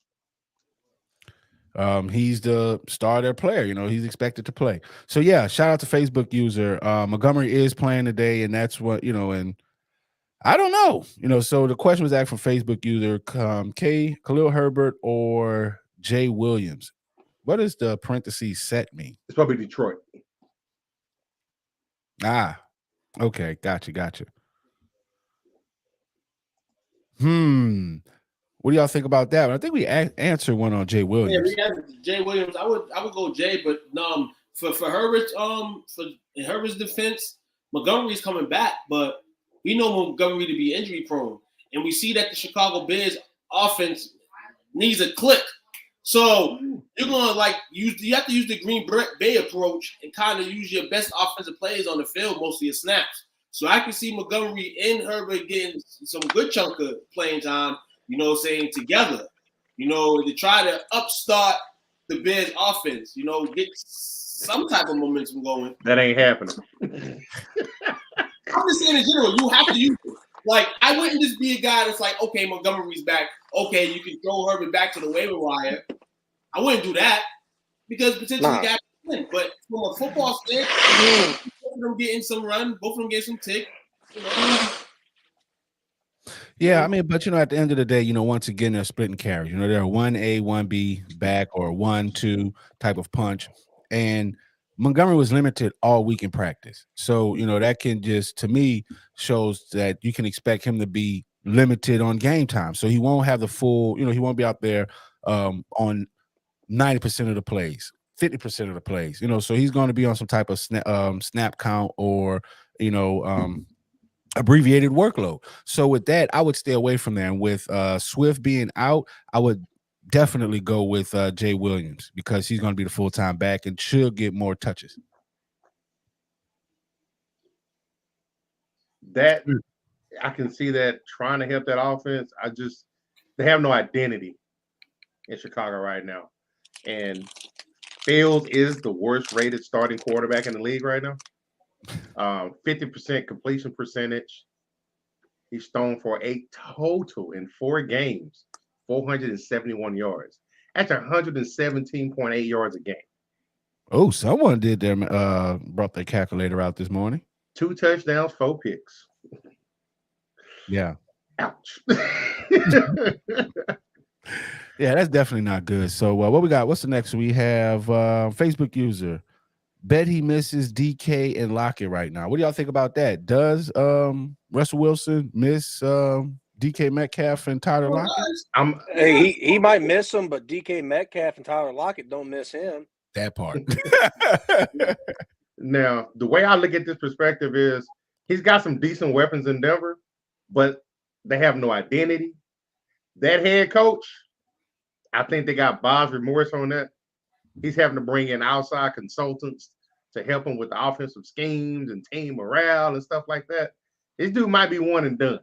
He's the star player, he's expected to play. So yeah, shout out to Facebook user. Montgomery is playing today, and that's what, and I don't know, so the question was asked from Facebook user, Khalil Herbert or Jay Williams. What does the parentheses set mean? It's probably Detroit. Okay, gotcha. What do y'all think about that? I think we answered one on Jay Williams. Yeah, we had Jay Williams. I would go Jay, but for Herbert's in Herbert's defense, Montgomery's coming back, but we know Montgomery to be injury prone, and we see that the Chicago Bears offense needs a click. So you're gonna you have to use the Green Bay approach and kind of use your best offensive players on the field most of your snaps. So I can see Montgomery and Herbert getting some good chunk of playing time, together, to try to upstart the Bears offense, get some type of momentum going. That ain't happening. I'm just saying in general, you have to use it. Like, I wouldn't just be a guy that's like, okay, Montgomery's back. Okay, you can throw Herbert back to the waiver wire. I wouldn't do that because potentially guys win. But from a football standpoint, both of them getting some run, both of them getting some tick. Yeah, I mean, but at the end of the day, once again, they're splitting carries. They're 1A, 1B back or 1-2 type of punch. And Montgomery was limited all week in practice. So, that can just, to me, shows that you can expect him to be limited on game time. So he won't have the full, he won't be out there on 90% of the plays. 50% of the plays, you know, so he's going to be on some type of snap count or, you know, abbreviated workload. So with that, I would stay away from there. And with Swift being out, I would definitely go with Jay Williams because he's going to be the full-time back and should get more touches. That I can see that trying to help that offense. They have no identity in Chicago right now. And Fields is the worst rated starting quarterback in the league right now. 50% completion percentage. He's thrown for a total in 4 games, 471 yards. That's 117.8 yards a game. Oh, someone did their brought their calculator out this morning. 2 touchdowns, 4 picks. Yeah. Ouch. Yeah, that's definitely not good. So what we got? What's the next? We have Facebook user. Bet he misses DK and Lockett right now. What do y'all think about that? Does Russell Wilson miss DK Metcalf and Tyler Lockett? Hey, he might miss him, but DK Metcalf and Tyler Lockett don't miss him. That part. Now, the way I look at this perspective is he's got some decent weapons in Denver, but they have no identity. That head coach, I think they got buyer's remorse on that. He's having to bring in outside consultants to help him with the offensive schemes and team morale and stuff like that. This dude might be one and done.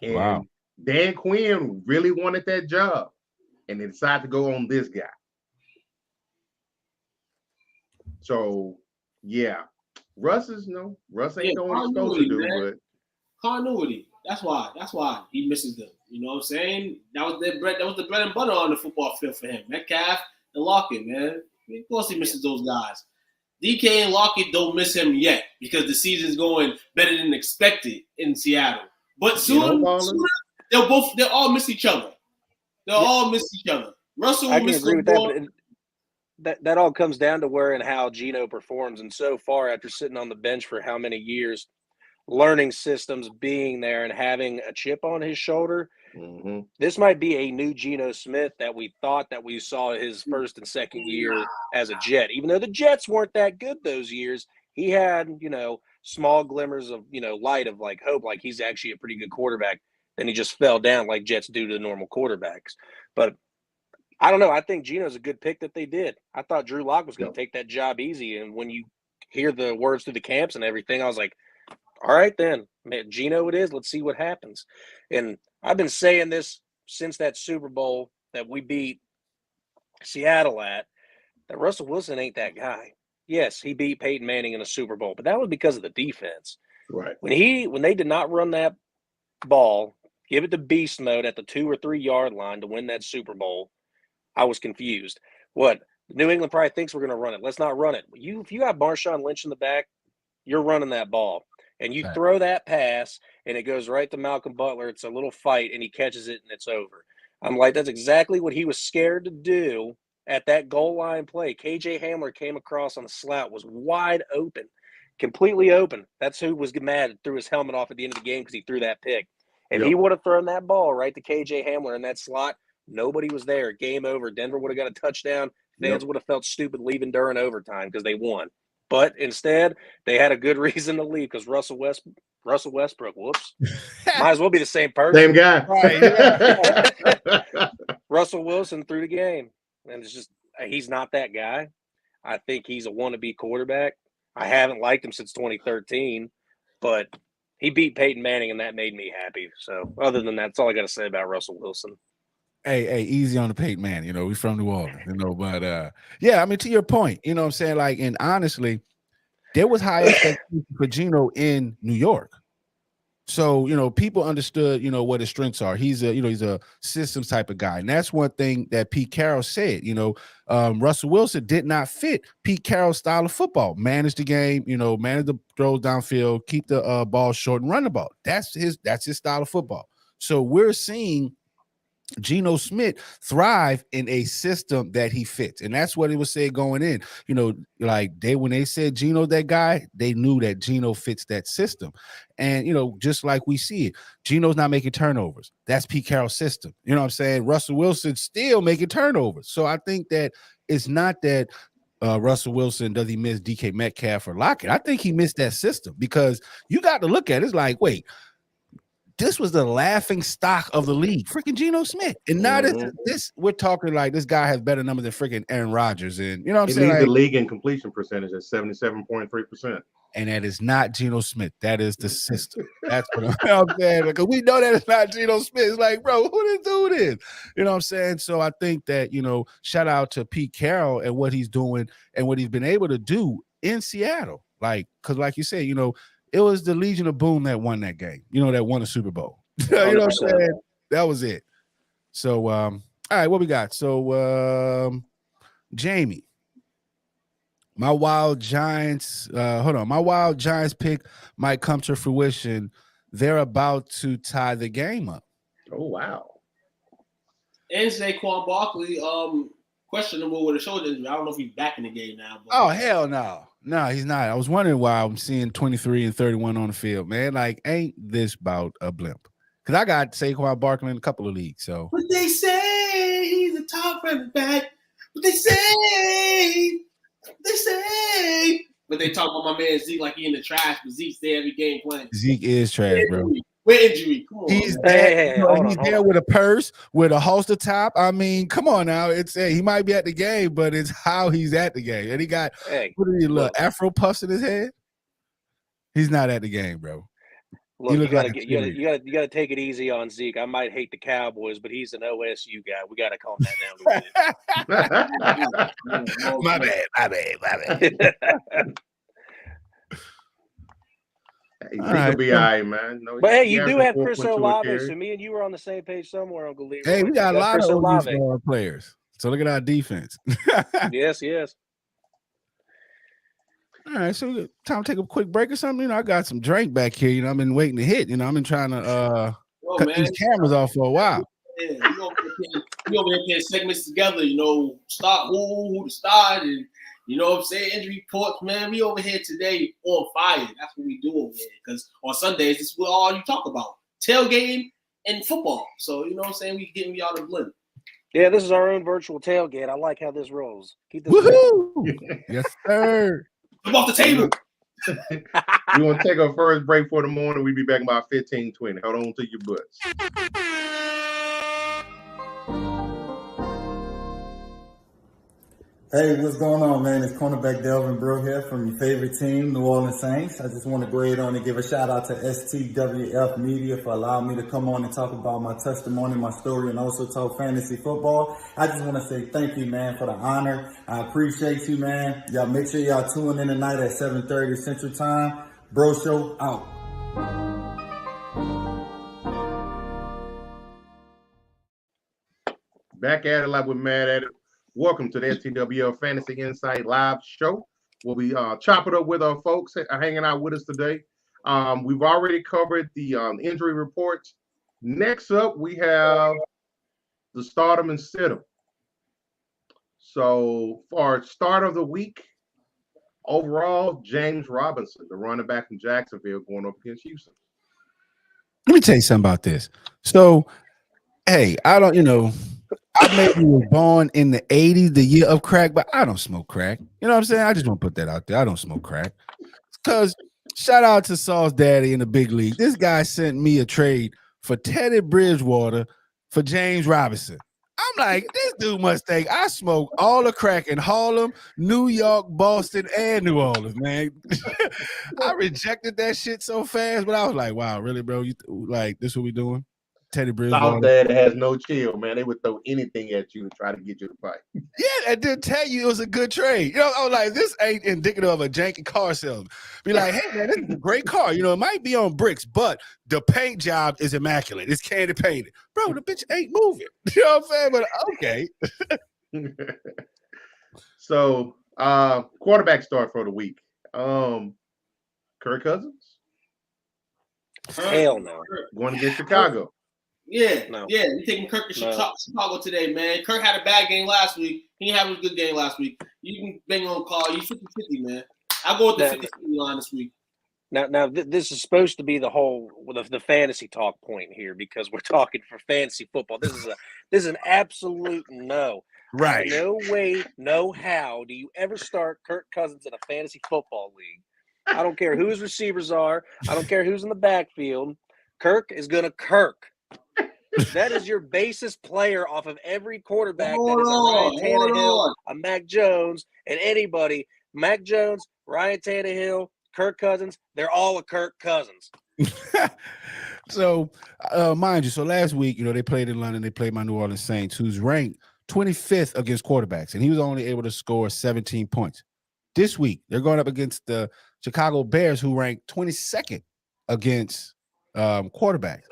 And wow. Dan Quinn really wanted that job, and they decided to go on this guy. So, yeah. Russ ain't doing what he's supposed to do, but continuity. That's why he misses them. You know what I'm saying? That was the bread and butter on the football field for him. Metcalf and Lockett, man. Of course he misses those guys. DK and Lockett don't miss him yet because the season's going better than expected in Seattle. But soon they'll all miss each other. They'll all miss each other. Russell will miss agree with that, but that all comes down to where and how Geno performs. And so far, after sitting on the bench for how many years, learning systems, being there and having a chip on his shoulder, this might be a new Geno Smith that we thought that we saw his first and second year as a Jet. Even though the Jets weren't that good those years, he had, small glimmers of, light of like hope, like he's actually a pretty good quarterback. Then he just fell down like Jets do to normal quarterbacks. But I don't know. I think Geno's a good pick that they did. I thought Drew Lock was going to take that job easy. And when you hear the words through the camps and everything, I was like, all right, then, man, Geno it is. Let's see what happens. And I've been saying this since that Super Bowl that we beat Seattle at, that Russell Wilson ain't that guy. Yes, he beat Peyton Manning in a Super Bowl, but that was because of the defense. Right. When they did not run that ball, give it to beast mode at the 2 or 3 yard line to win that Super Bowl, I was confused. What? New England probably thinks we're going to run it. Let's not run it. If you got Marshawn Lynch in the back, you're running that ball. And you throw that pass, and it goes right to Malcolm Butler. It's a little fight, and he catches it, and it's over. I'm like, that's exactly what he was scared to do at that goal line play. KJ Hamler came across on a slant, was wide open, completely open. That's who was mad and threw his helmet off at the end of the game because he threw that pick. If he would have thrown that ball right to KJ Hamler in that slot, nobody was there. Game over. Denver would have got a touchdown. Fans would have felt stupid leaving during overtime because they won. But instead, they had a good reason to leave because Russell Westbrook, whoops, might as well be the same person. Same guy. Right, yeah. Russell Wilson threw the game. And it's just, he's not that guy. I think he's a wannabe quarterback. I haven't liked him since 2013, but he beat Peyton Manning, and that made me happy. So other than that, that's all I got to say about Russell Wilson. Hey, easy on the Peyton Manning. We from New Orleans, but yeah, I mean, to your point, what I'm saying? Like, and honestly, there was high expectations for Geno in New York. So, people understood, what his strengths are. He's a systems type of guy. And that's one thing that Pete Carroll said, Russell Wilson did not fit Pete Carroll's style of football. Manage the game, manage the throws downfield, keep the ball short and run the ball. That's his style of football. So we're seeing Geno Smith thrive in a system that he fits. And that's what it was said going in. You know, like when they said Geno that guy, they knew that Geno fits that system. And, you know, just like we see it, Geno's not making turnovers. That's Pete Carroll's system. You know what I'm saying? Russell Wilson still making turnovers. So I think that it's not that Russell Wilson, does he miss DK Metcalf or Lockett? I think he missed that system, because you got to look at it. It's like, wait, this was the laughing stock of the league, freaking Geno Smith. And now this we're talking like this guy has better numbers than freaking Aaron Rodgers. And you know what I'm saying? He leads the league in completion percentage at 77.3%. And that is not Geno Smith. That is the system. That's what I'm saying. Because we know that it's not Geno Smith. It's like, bro, who this dude is? You know what I'm saying? So I think that, you know, shout out to Pete Carroll and what he's doing and what he's been able to do in Seattle. Like, because like you said, you know, it was the Legion of Boom that won that game, you know, that won the Super Bowl. You know what I'm saying? That was it. So, all right, what we got? So, Jamie, my Wild Giants, my Wild Giants pick might come to fruition. They're about to tie the game up. Oh, wow. And Saquon Barkley, questionable with a shoulder injury. I don't know if he's back in the game now. But... Oh, hell no. No, he's not. I was wondering why I'm seeing 23 and 31 on the field, man. Like, ain't this about a blimp? Because I got Saquon Barkley in a couple of leagues. So, but they say he's a top running back. But they say, but they talk about my man Zeke like he in the trash. But Zeke's there every game playing. Zeke is trash, bro. With injury, come on. He's there, he's there with a purse, with a holster top. I mean, come on now. It's he might be at the game, but it's how he's at the game. And he got what did he look? Afro puffs in his head. He's not at the game, bro. Look, you gotta take it easy on Zeke. I might hate the Cowboys, but he's an OSU guy. We gotta calm that down a little bit. My bad. He's gonna be all right, man. No, but hey, you do have Chris Olave, so me and you were on the same page somewhere, Uncle Lee. Hey, we got a lot of Olave players. So look at our defense. Yes. All right, so time to take a quick break or something. You know, I got some drink back here. You know, I've been waiting to hit. You know, I've been trying to cut these cameras off for a while. Yeah, we over there putting segments together. You know, start who to start, and you know what I'm saying? Injury reports, man. We over here today on fire. That's what we do over here. Because on Sundays, this is what all you talk about. Tailgating and football. So, you know what I'm saying? We getting y'all to blend. Yeah, this is our own virtual tailgate. I like how this rolls. Keep this. Woohoo! Yes, sir. I'm off the table. We want to take our first break for the morning. We'll be back about 15-20. Hold on to your butts. Hey, what's going on, man? It's cornerback Delvin Breaux here from your favorite team, New Orleans Saints. I just want to go ahead on and give a shout out to STWF Media for allowing me to come on and talk about my testimony, my story, and also talk fantasy football. I just want to say thank you, man, for the honor. I appreciate you, man. Y'all make sure y'all tune in tonight at 7:30 Central Time. Bro Show out. Back at it like we're mad at it. Welcome to the STWF Fantasy Insight Live Show. We'll be chop it up with our folks hanging out with us today. We've already covered the injury reports. Next up, we have the stardom and sit-em. So for our start of the week, overall, James Robinson, the running back from Jacksonville, going up against Houston. Let me tell you something about this. So, hey, I maybe was born in the 80s, the year of crack, but I don't smoke crack. You know what I'm saying? I just want to put that out there. I don't smoke crack. Because shout out to Saul's daddy in the big league. This guy sent me a trade for Teddy Bridgewater for James Robinson. I'm like, this dude must think I smoke all the crack in Harlem, New York, Boston, and New Orleans, man. I rejected that shit so fast, but I was like, wow, really, bro? You like this what we doing? Teddy Bridgewater. South Dad has no chill, man. They would throw anything at you to try to get you to fight. Yeah, I did tell you it was a good trade. You know, I was like, this ain't indicative of a janky car salesman. Be like, hey, man, this is a great car. You know, it might be on bricks, but the paint job is immaculate. It's candy painted. Bro, the bitch ain't moving. You know what I'm saying? But okay. So, quarterback start for the week. Kirk Cousins? Hell no. Going against Chicago. Yeah, You're taking Kirk to Chicago today, man. Kirk had a bad game last week. He didn't have a good game last week. You can bang on call. You 50-50, man. I'll go with the 50-50 line this week. Now, this is supposed to be the whole the fantasy talk point here because we're talking for fantasy football. This is an absolute no. Right. No way, no how do you ever start Kirk Cousins in a fantasy football league. I don't care who his receivers are. I don't care who's in the backfield. Kirk is going to Kirk. That is your basis player off of every quarterback that is a Ryan Tannehill, a Mac Jones, and anybody. Mac Jones, Ryan Tannehill, Kirk Cousins, they're all a Kirk Cousins. So, mind you, so last week, they played in London. They played my New Orleans Saints, who's ranked 25th against quarterbacks, and he was only able to score 17 points. This week, they're going up against the Chicago Bears, who ranked 22nd against quarterbacks.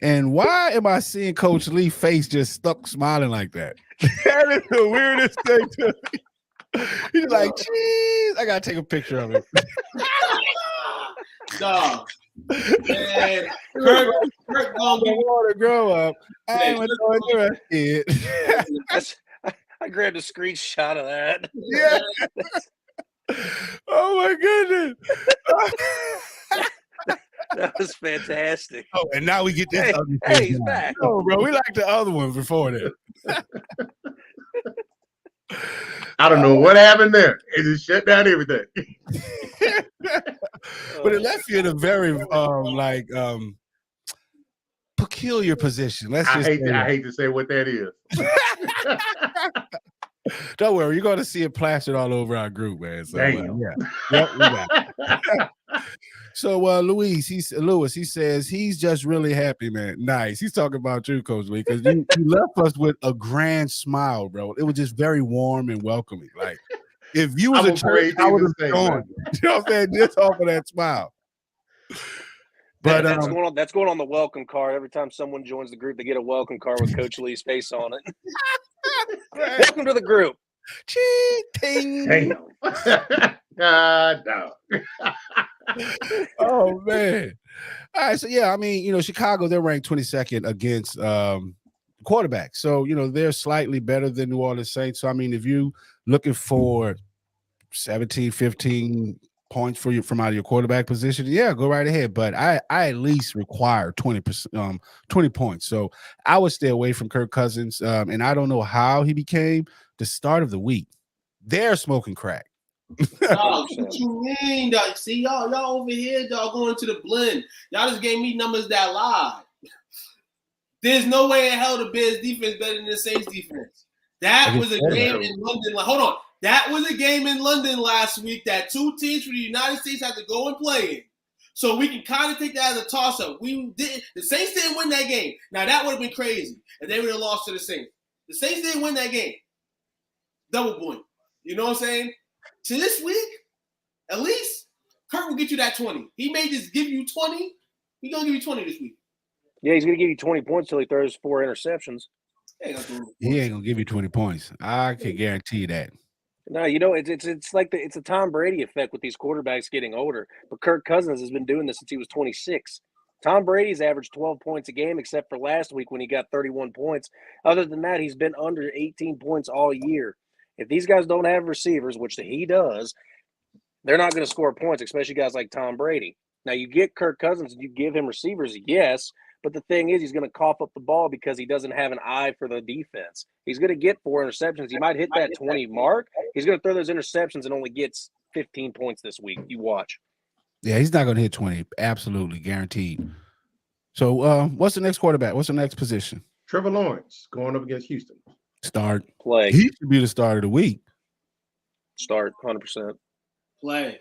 And why am I seeing Coach Lee's face just stuck smiling like that? That is the weirdest thing to me. He's like, geez, I got to take a picture of it. No. Man, Kirk gonna want to grow up. I ain't want to do it. I grabbed a screenshot of that. Yeah. Oh my goodness. That was fantastic. Oh, and now we get this. Hey, he's back. Oh, bro, we like the other one before that. I don't know what happened there. It just shut down everything. But it left you in a very peculiar position. I hate to say what that is. Don't worry, you're going to see it plastered all over our group, man. So, damn. Yep, we got it. So, Lewis, he says he's just really happy, man. Nice. He's talking about you, Coach Lee, because you left us with a grand smile, bro. It was just very warm and welcoming. Like, if you was a church, I would have gone. You know what I'm saying? Just off of that smile. But that's going on the welcome card. Every time someone joins the group, they get a welcome card with Coach Lee's face on it. Welcome to the group. Cheating. No. Oh man. All right. So yeah, I mean, Chicago, they're ranked 22nd against quarterbacks. So, they're slightly better than New Orleans Saints. So I mean, if you looking for 17, 15 points from out of your quarterback position, yeah, go right ahead. But I at least require 20 points. So I would stay away from Kirk Cousins. And I don't know how he became the start of the week. They're smoking crack. Dog, what you mean, dog? See, y'all over here, dog, going to the blend. Y'all just gave me numbers that lied. There's no way in hell the Bears defense better than the Saints defense. That was a game in London. Hold on. That was a game in London last week that two teams from the United States had to go and play in. So we can kind of take that as a toss-up. The Saints didn't win that game. Now, that would have been crazy if they would have lost to the Saints. The Saints didn't win that game. Double point. You know what I'm saying? To this week, at least, Kirk will get you that 20. He may just give you 20. He's going to give you 20 this week. Yeah, he's going to give you 20 points till he throws 4 interceptions. He ain't going to give you 20 points. I can guarantee that. No, it's like it's a Tom Brady effect with these quarterbacks getting older. But Kirk Cousins has been doing this since he was 26. Tom Brady's averaged 12 points a game except for last week when he got 31 points. Other than that, he's been under 18 points all year. If these guys don't have receivers, which he does, they're not going to score points, especially guys like Tom Brady. Now, you get Kirk Cousins and you give him receivers, yes, but the thing is he's going to cough up the ball because he doesn't have an eye for the defense. He's going to get 4 interceptions. He might hit that 20 mark. He's going to throw those interceptions and only gets 15 points this week. You watch. Yeah, he's not going to hit 20. Absolutely, guaranteed. So what's the next quarterback? What's the next position? Trevor Lawrence going up against Houston. Start. Play. He should be the start of the week. Start 100%. Play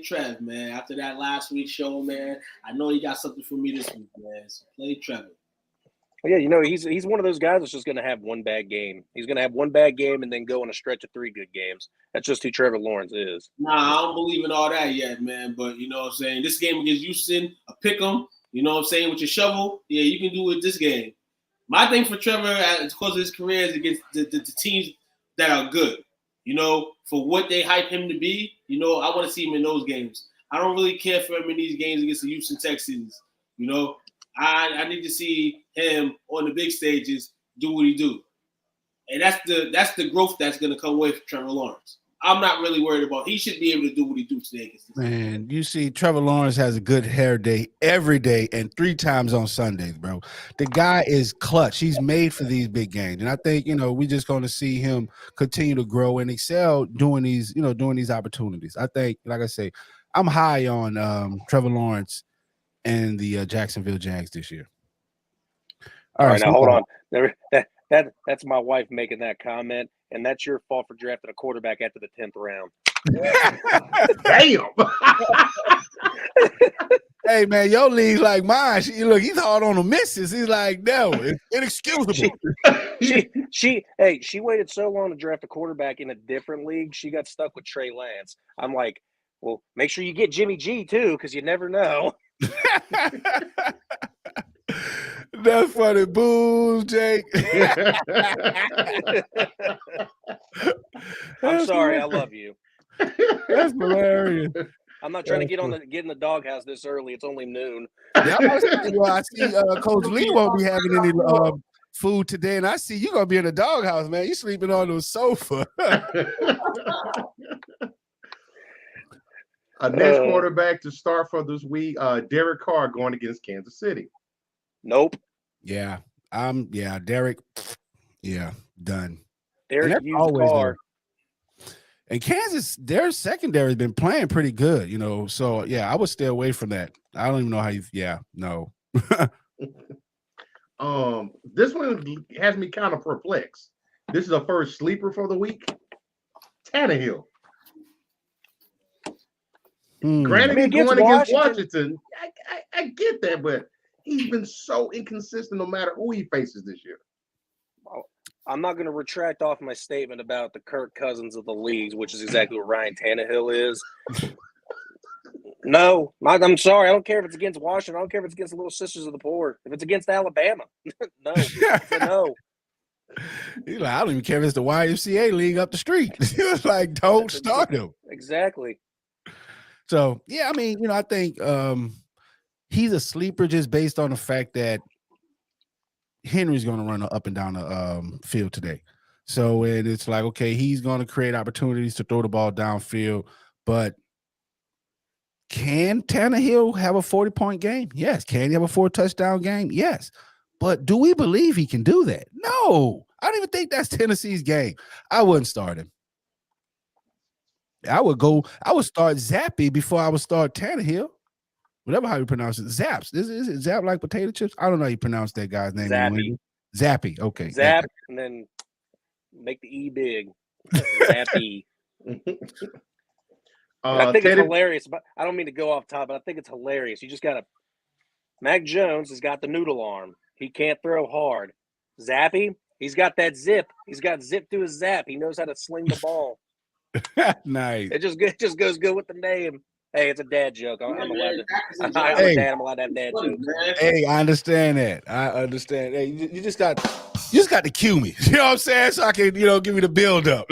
Trev, man. After that last week's show, man, I know he got something for me this week, man. So play Trevor. Well, yeah, he's one of those guys that's just going to have one bad game. He's going to have one bad game and then go on a stretch of 3 good games. That's just who Trevor Lawrence is. Nah, I don't believe in all that yet, man. But you know what I'm saying? This game against Houston, a pick 'em, you know what I'm saying, with your shovel, yeah, you can do it this game. My thing for Trevor, because of his career, is against the teams that are good. You know, for what they hype him to be, I want to see him in those games. I don't really care for him in these games against the Houston Texans. I need to see him on the big stages do what he do. And that's the growth that's going to come with Trevor Lawrence. I'm not really worried about. He should be able to do what he do today. Man, you see, Trevor Lawrence has a good hair day every day and 3 times on Sundays, bro. The guy is clutch. He's made for these big games, and I think we're just going to see him continue to grow and excel doing these opportunities. I think, like I say, I'm high on Trevor Lawrence and the Jacksonville Jags this year. All right, now hold on. That's my wife making that comment, and that's your fault for drafting a quarterback after the 10th round. Damn. Hey man, your league like mine. He's hard on the misses. He's like, no, it's inexcusable. She waited so long to draft a quarterback in a different league. She got stuck with Trey Lance. I'm like, well, make sure you get Jimmy G too, because you never know. That's funny. Boo, Jake. I'm sorry. I love you. That's hilarious. I'm not trying to get in the doghouse this early. It's only noon. Yeah, I see Coach Lee won't be having any food today, and I see you gonna be in the doghouse, man. You sleeping on the sofa. Next quarterback to start for this week, Derek Carr going against Kansas City. Nope. Yeah, Derek. Yeah, done. Derek used Carr. And Kansas, their secondary has been playing pretty good, So yeah, I would stay away from that. I don't even know how you. Yeah, no. This one has me kind of perplexed. This is a first sleeper for the week. Tannehill. Granted, he's going against Washington. I get that, but he's been so inconsistent no matter who he faces this year. I'm not going to retract off my statement about the Kirk Cousins of the leagues, which is exactly what Ryan Tannehill is. No, I'm sorry. I don't care if it's against Washington. I don't care if it's against the Little Sisters of the Poor. If it's against Alabama, no. No. He's like, I don't even care if it's the YMCA league up the street. He was like, don't start him. Exactly. So, yeah, I mean, I think he's a sleeper just based on the fact that Henry's going to run up and down the field today. So it's like, okay, he's going to create opportunities to throw the ball downfield. But can Tannehill have a 40-point game? Yes. Can he have a 4-touchdown game? Yes. But do we believe he can do that? No. I don't even think that's Tennessee's game. I wouldn't start him. I would start Zappy before I would start Tannehill. Whatever how you pronounce it. Zaps. Is it Zap like potato chips? I don't know how you pronounce that guy's name. Zappy. Zappy. Okay. Zap, and then make the E big. Zappy. I think it's hilarious. But I don't mean to go off top, but I think it's hilarious. You just got to – Mac Jones has got the noodle arm. He can't throw hard. Zappy, he's got that zip. He's got zip to his zap. He knows how to sling the ball. Nice. It just goes good with the name. Hey, it's a dad joke. I'm allowed to. I'm a dad. I'm allowed to have dad jokes. Hey, I understand that. Hey, you just got to cue me. You know what I'm saying? So I can, give me the build up.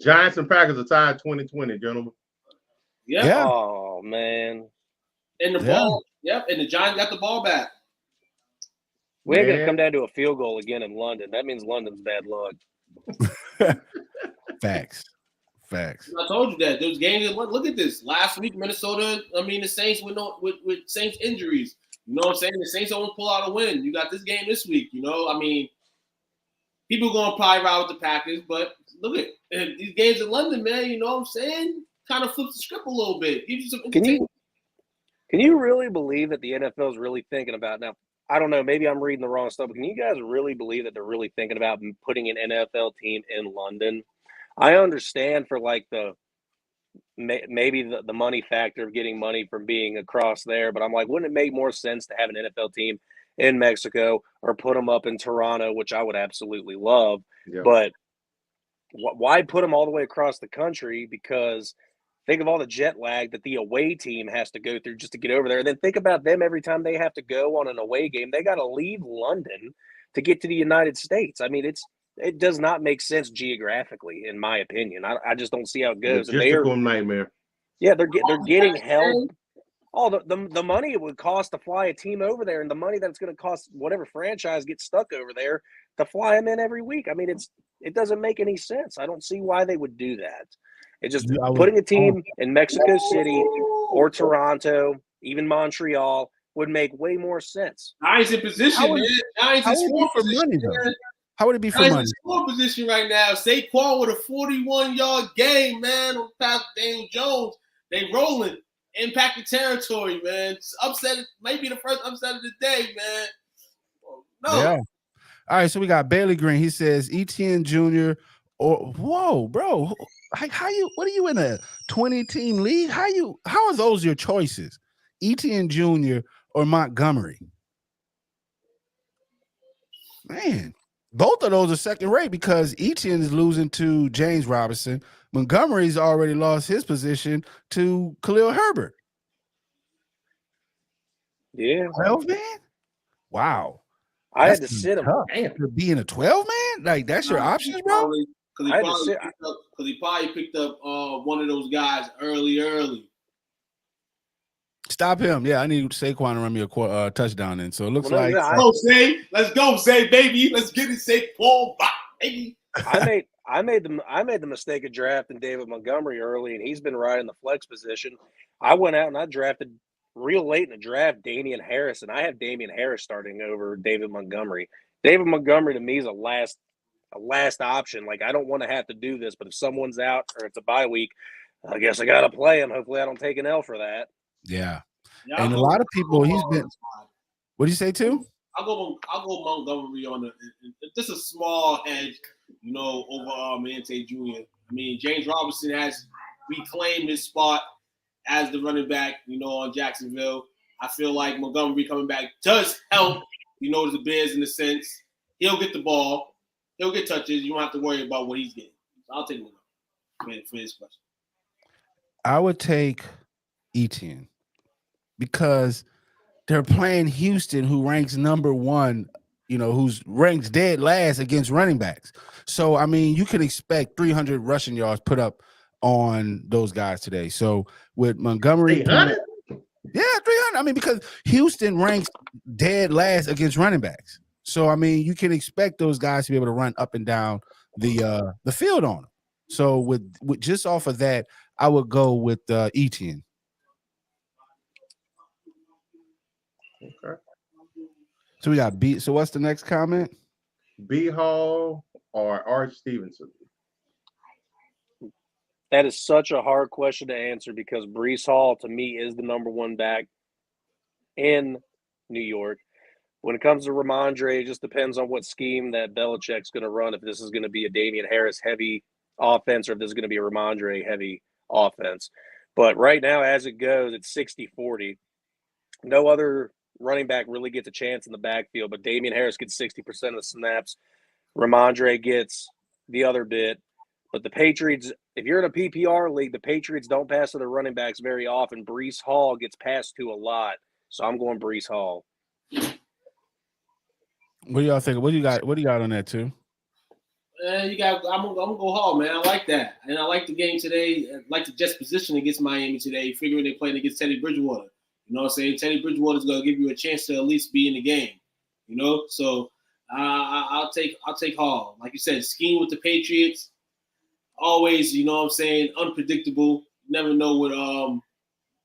Giants and Packers are tied 2020, gentlemen. Yeah. Oh man. And the ball. Yep. And the Giants got the ball back. We ain't gonna come down to a field goal again in London. That means London's bad luck. Facts. I told you that those games. Look at this. Last week, Minnesota. The Saints with Saints injuries. You know what I'm saying? The Saints almost pull out a win. You got this game this week. People gonna probably ride with the Packers, but look at these games in London, man. You know what I'm saying? Kind of flips the script a little bit. Can you really believe that the NFL is really thinking about now? I don't know. Maybe I'm reading the wrong stuff, but can you guys really believe that they're really thinking about putting an NFL team in London? I understand for like maybe the money factor of getting money from being across there, but I'm like, wouldn't it make more sense to have an NFL team in Mexico or put them up in Toronto, which I would absolutely love. Yeah. But why put them all the way across the country? Because think of all the jet lag that the away team has to go through just to get over there. And then think about them every time they have to go on an away game. They got to leave London to get to the United States. I mean, it does not make sense geographically, in my opinion. I just don't see how it goes. Logistical nightmare. Yeah, they're getting help. Oh, the money it would cost to fly a team over there, and the money that it's going to cost whatever franchise gets stuck over there to fly them in every week. I mean, it doesn't make any sense. I don't see why they would do that. It's just putting a team in Mexico City or Toronto, even Montreal, would make way more sense. Now he's in position, man. Now he's in score position, man. How would it be for money? Score position right now. Saquon with a 41-yard game, man. On past Daniel Jones, they rolling, impacted territory, man. Upset, might be the first upset of the day, man. No. Yeah. All right, so we got Bailey Green. He says Etienne Jr. or whoa, bro. How you? What are you in a 20-team league? How are those your choices? Etienne Jr. or Montgomery? Man. Both of those are second rate because Etienne is losing to James Robinson. Montgomery's already lost his position to Khalil Herbert. Yeah. 12 man? Wow. I had to sit him. To be in a 12 man? Like that's your options, bro? Because he probably picked up one of those guys early. Stop him. Yeah, I need Saquon to run me a touchdown in. So it looks like let's go, Zay, baby. Let's get it, Saquon, baby. I made the mistake of drafting David Montgomery early, and he's been right in the flex position. I went out and I drafted real late in the draft Damian Harris, and I have Damian Harris starting over David Montgomery. David Montgomery to me is a last option. Like I don't want to have to do this, but if someone's out or it's a bye week, I guess I got to play him. Hopefully, I don't take an L for that. Yeah. And a lot of people, he's been. What do you say too? I'll go Montgomery on just a small edge, over Mante Jr. I mean, James Robinson has reclaimed his spot as the running back, on Jacksonville. I feel like Montgomery coming back does help, the Bears in the sense he'll get the ball, he'll get touches. You don't have to worry about what he's getting. So I'll take Montgomery for his question. I would take Etienne. Because they're playing Houston, who ranks number one, who's ranked dead last against running backs. So, I mean, you can expect 300 rushing yards put up on those guys today. So, with Montgomery, 300? Yeah, 300. I mean, because Houston ranks dead last against running backs. So, I mean, you can expect those guys to be able to run up and down the field on them. So, with just off of that, I would go with Etienne. Okay. So we got B. So what's the next comment? B Hall or Art Stevenson? That is such a hard question to answer because Breece Hall to me is the number one back in New York. When it comes to Ramondre, it just depends on what scheme that Belichick's going to run. If this is going to be a Damian Harris heavy offense or if this is going to be a Ramondre heavy offense. But right now, as it goes, it's 60-40. No other running back really gets a chance in the backfield, but Damian Harris gets 60% of the snaps. Ramondre gets the other bit. But the Patriots, if you're in a PPR league, the Patriots don't pass to their running backs very often. Breece Hall gets passed to a lot. So I'm going Breece Hall. What do y'all think? What do you got on that too? I'm gonna go Hall, man. I like that. And I like the game today. I like the Jets position against Miami today, figuring they're playing against Teddy Bridgewater. You know what I'm saying? Teddy Bridgewater is going to give you a chance to at least be in the game. So I'll take Hall. Like you said, scheme with the Patriots, always, unpredictable. You never know what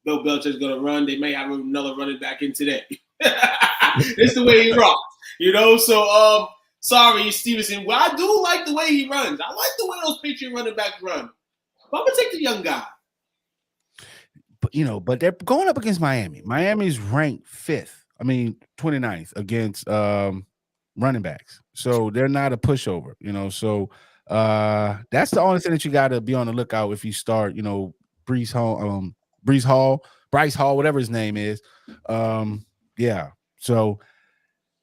Bill Belichick's going to run. They may have another running back in today. It's the way he rocks, So sorry, Stevenson. Well, I do like the way he runs. I like the way those Patriot running backs run. But I'm going to take the young guy. But they're going up against Miami. Miami's ranked 29th against running backs. So they're not a pushover, So that's the only thing that you got to be on the lookout if you start, Bryce Hall, whatever his name is. Yeah. So.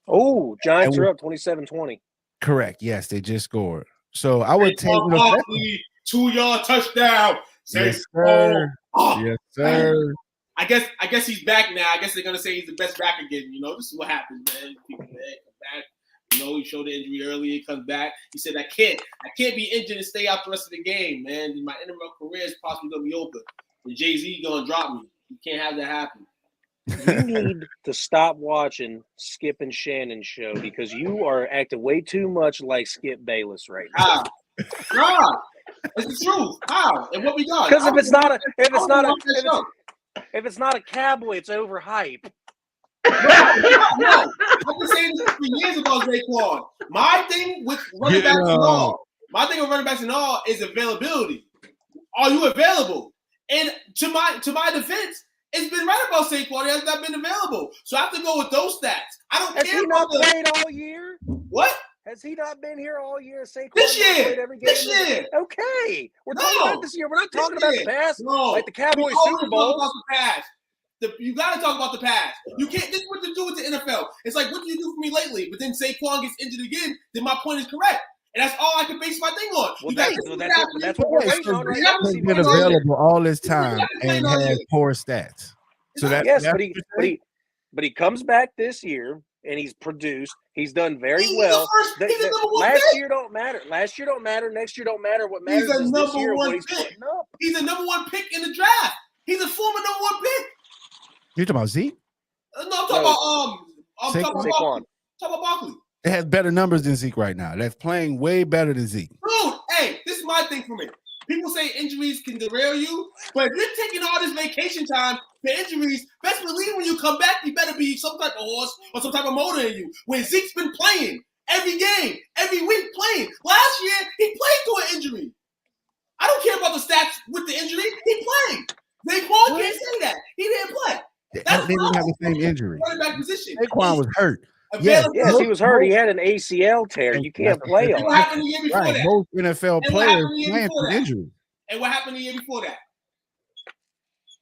Oh, Giants are up 27-20. Correct. Yes, they just scored. So I would take 2-yard touchdown. Yes, sir. Yes, sir. I guess he's back now. I guess they're gonna say he's the best back again. This is what happens, man. People come back. He showed the injury earlier. He comes back. He said, I can't be injured and stay out the rest of the game, man. My NFL career is possibly gonna be over. Jay-Z gonna drop me. You can't have that happen. You need to stop watching Skip and Shannon's show because you are acting way too much like Skip Bayless right now. How? It's the truth. How? And what we got? Because if it's not a cowboy, it's overhyped. No. I've been saying this for years about Saquon. My thing with running backs and all is availability. Are you available? And to my defense, it's been right about Saquon. He has not been available. So I have to go with those stats. I don't care. Has he not played all year? What? Has he not been here all year? Saquon this year. Every game? This year. Okay. We're talking about this year. We're not talking about the past. No. Like the Cowboys Super Bowl. You got to talk about the past. You can't. This is what you do with the NFL. It's like, what do you do for me lately? But then Saquon gets injured again. Then my point is correct, and that's all I can base my thing on. Well, that's what we're waiting on right now. He's been available all this time and has poor stats. So but he comes back this year and he's produced. He's done very well. Last year don't matter. Next year don't matter. What matters is this year what he's putting up. He's a number one pick in the draft. He's a former number one pick. You're talking about Zeke? No, I'm talking about Saquon. Talking about Barkley. It has better numbers than Zeke right now. That's playing way better than Zeke. Dude, hey, this is my thing for me. People say injuries can derail you, but if you're taking all this vacation time for injuries, best believe when you come back, you better be some type of horse or some type of motor in you. When Zeke's been playing every game, every week playing. Last year, he played through an injury. I don't care about the stats with the injury. He played. Saquon can't say that. He didn't play. They didn't have the same injury. Saquon was hurt. Yes, he was hurt. He had an ACL tear. You can't play on. What happened the year before that? Most NFL players playing for injury. And what happened the year before that?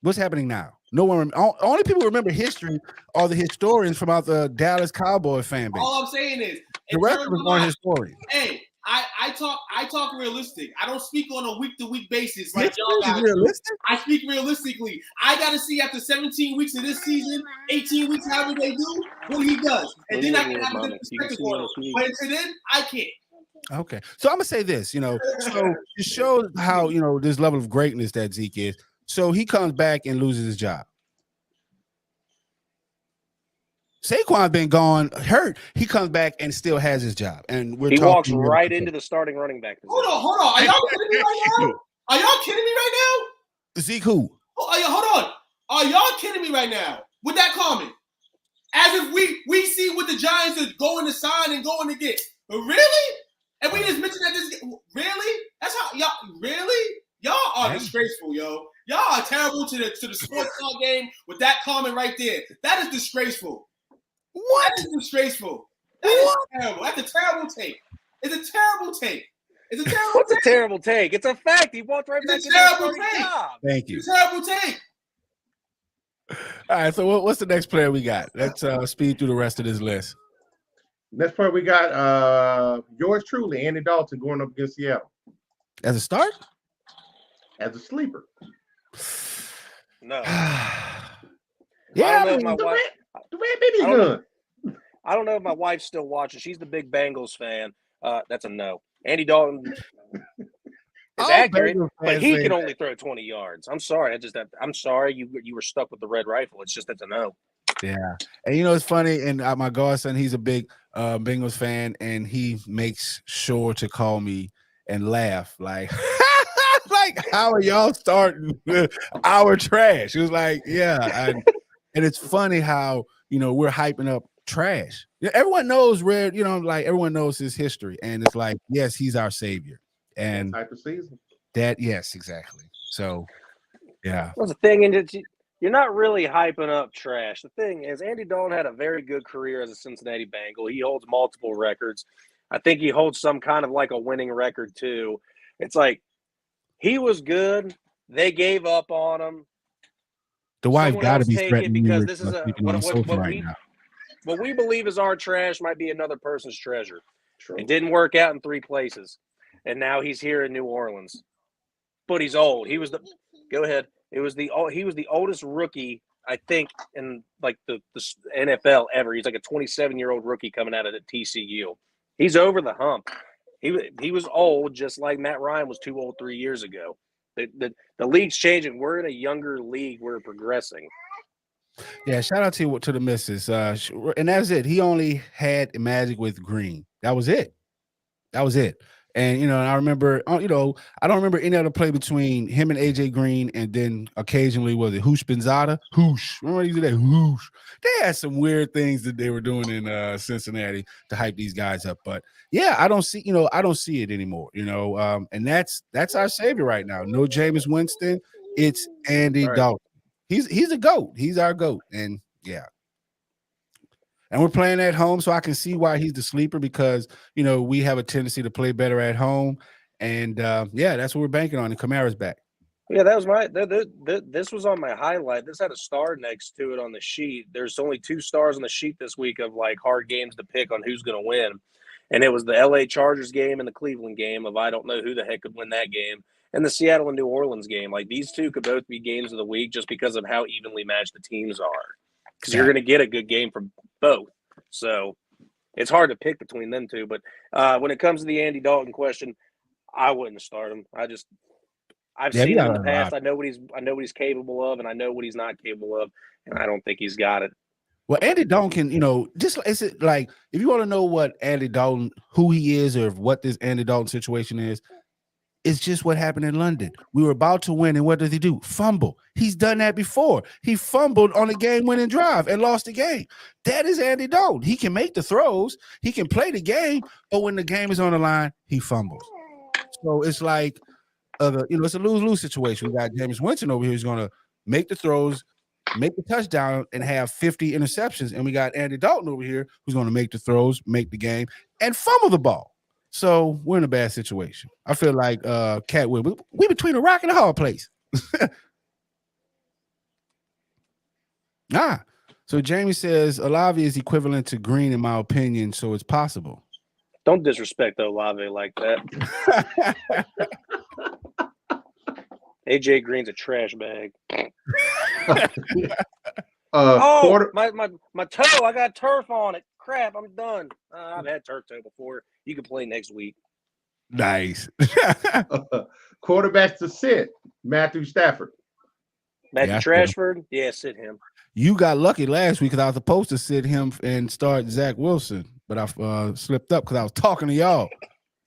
What's happening now? No one. Only people who remember history are the historians from out the Dallas Cowboy fan base. All I'm saying is the rest of us aren't historians. Hey, I talk realistic. I don't speak on a week-to-week basis like y'all guys. Realistic? I speak realistically. I got to see after 17 weeks of this season, 18 weeks, however they do, what he does. And then I can have a good perspective on him. But until then, I can't. Okay. So I'm going to say this, so it shows how, this level of greatness that Zeke is. So he comes back and loses his job. Saquon's been gone, hurt. He comes back and still has his job. And he walks right into the starting running back position. Hold on. Are y'all kidding me right now? Are y'all kidding me right now? Zeke who? Hold on. Are y'all kidding me right now with that comment? As if we see what the Giants are going to sign and going to get. But really? And we just mentioned that this really? That's how y'all really? Y'all are disgraceful, yo. Y'all are terrible to the sports talk game with that comment right there. That is disgraceful. What? That is disgraceful. That is terrible. That's a terrible take. It's a terrible take. What's a terrible take? It's a fact. He walked right back to the starting job. Thank you. It's a terrible take. All right, so what's the next player we got? Let's speed through the rest of this list. Next player we got yours truly, Andy Dalton, going up against Seattle. As a start? As a sleeper. No. Yeah, the red baby gun. I don't know if my wife's still watching. She's the big Bengals fan. That's a no. Andy Dalton is accurate, but he can only throw 20 yards. I'm sorry. I'm sorry you were stuck with the red rifle. It's just that's a no. Yeah. And it's funny, and my godson, he's a big Bengals fan, and he makes sure to call me and laugh like how are y'all starting our trash? He was like, yeah. And it's funny how, we're hyping up trash. Everyone knows everyone knows his history. And it's like, yes, he's our savior. And type of season. Yes, exactly. So, yeah. Well, the thing is, you're not really hyping up trash. The thing is, Andy Dalton had a very good career as a Cincinnati Bengal. He holds multiple records. I think he holds some kind of like a winning record too. It's like he was good. They gave up on him. The wife got to be threatening because this is what we believe is our trash might be another person's treasure. True. It didn't work out in 3 places, and now he's here in New Orleans. But he's old. He was he was the oldest rookie, I think, in like the NFL ever. He's like a 27-year-old rookie coming out of the TCU. He's over the hump. He was old, just like Matt Ryan was too old 3 years ago. The league's changing. We're in a younger league. We're progressing. Yeah, shout out to the missus. And that's it. He only had Magic with Green. That was it. And and I remember, I don't remember any other play between him and AJ Green, and then occasionally was it Hoosh Benzada? Hoosh. Remember when he did that? Hoosh. They had some weird things that they were doing in Cincinnati to hype these guys up. But yeah, I don't see it anymore. And that's our savior right now. No Jameis Winston. It's Andy Dalton. He's a GOAT. He's our GOAT. And yeah. And we're playing at home, so I can see why he's the sleeper, because we have a tendency to play better at home, and that's what we're banking on. And Kamara's back. Yeah, that was this was on my highlight. This had a star next to it on the sheet. There's only 2 stars on the sheet this week of like hard games to pick on who's going to win, and it was the LA Chargers game and the Cleveland game of I don't know who the heck could win that game, and the Seattle and New Orleans game. Like these 2 could both be games of the week just because of how evenly matched the teams are. Because you're going to get a good game from both. So it's hard to pick between them 2. But when it comes to the Andy Dalton question, I wouldn't start him. I've seen him in the past. I know what he's capable of, and I know what he's not capable of, and I don't think he's got it. Well, Andy Dalton can, is it like if you want to know what Andy Dalton, who he is, or what this Andy Dalton situation is, it's just what happened in London. We were about to win, and what does he do? Fumble. He's done that before. He fumbled on a game-winning drive and lost the game. That is Andy Dalton. He can make the throws. He can play the game, but when the game is on the line, he fumbles. So it's like, it's a lose-lose situation. We got Jameis Winston over here who's going to make the throws, make the touchdown, and have 50 interceptions. And we got Andy Dalton over here who's going to make the throws, make the game, and fumble the ball. So we're in a bad situation. I feel like Cat we between a rock and a hard place. So Jamie says Olave is equivalent to Green in my opinion, so it's possible. Don't disrespect Olave like that. AJ Green's a trash bag. My toe, I got turf on it. Crap, I'm done. I've had turf toe before. You can play next week. Nice. Quarterbacks to sit. Matthew Stafford. Matthew Trashford? Yeah, sit him. You got lucky last week because I was supposed to sit him and start Zach Wilson, but I slipped up because I was talking to y'all,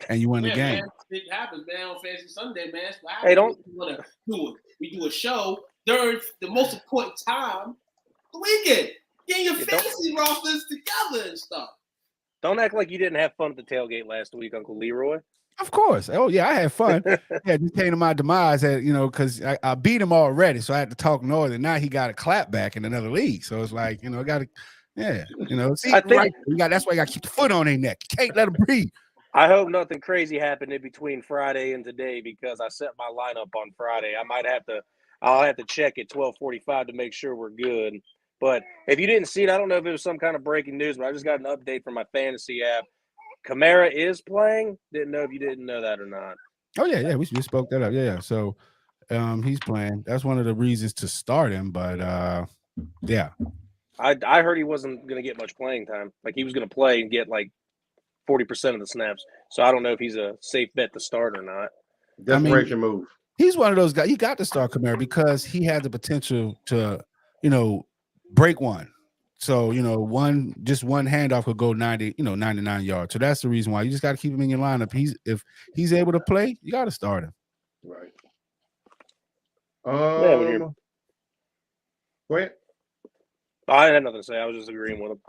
and you won the game. Man, it happens, man, on Fantasy Sunday, man. Hey, don't we do a show during the most important time, the weekend. Getting your fantasy rosters together and stuff. Don't act like you didn't have fun at the tailgate last week, Uncle Leroy. Of course. Oh, yeah, I had fun. Just came to my demise, because I beat him already, so I had to talk noise, and now he got a clap back in another league. So it's like, I got to, see, that's why you got to keep the foot on their neck. You can't let them breathe. I hope nothing crazy happened in between Friday and today because I set my lineup on Friday. I'll have to check at 12:45 to make sure we're good. But if you didn't see it, I don't know if it was some kind of breaking news, but I just got an update from my fantasy app. Kamara is playing. Didn't know if you didn't know that or not. Oh, yeah. We just spoke that up. Yeah. So he's playing. That's one of the reasons to start him. But, yeah. I heard he wasn't going to get much playing time. Like, he was going to play and get, 40% of the snaps. So I don't know if he's a safe bet to start or not. Desperation move. He's one of those guys. You got to start Kamara because he had the potential to, break one. So, one handoff could go 99 yards. So that's the reason why you just got to keep him in your lineup. If he's able to play, you got to start him. Right. Go ahead. I had nothing to say. I was just agreeing with him.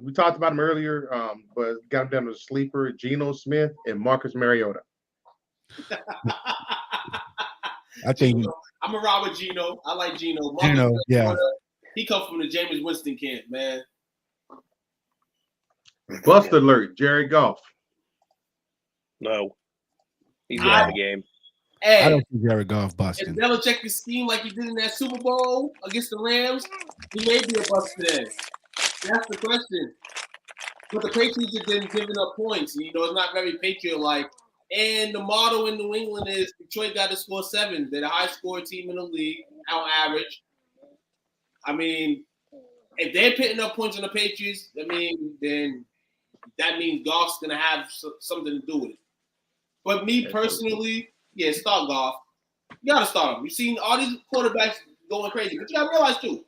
We talked about him earlier, but got him down to a sleeper, Geno Smith and Marcus Mariota. I think I'm a ride with Geno. I like Geno. Yeah. He comes from the Jameis Winston camp, man. Bust alert, Jared Goff. No. He's out of the game. Hey, I don't see Jared Goff busting. If Belichick can scheme like he did in that Super Bowl against the Rams, he may be a bust today. That's the question. But the Patriots have been giving up points. It's not very Patriot-like. And the motto in New England is Detroit got to score 7. They're the high-score team in the league, on average. I mean, if they're putting up points on the Patriots, then that means Goff's going to have something to do with it. But me personally, start Goff. You gotta start him. You've seen all these quarterbacks going crazy, but you gotta realize too.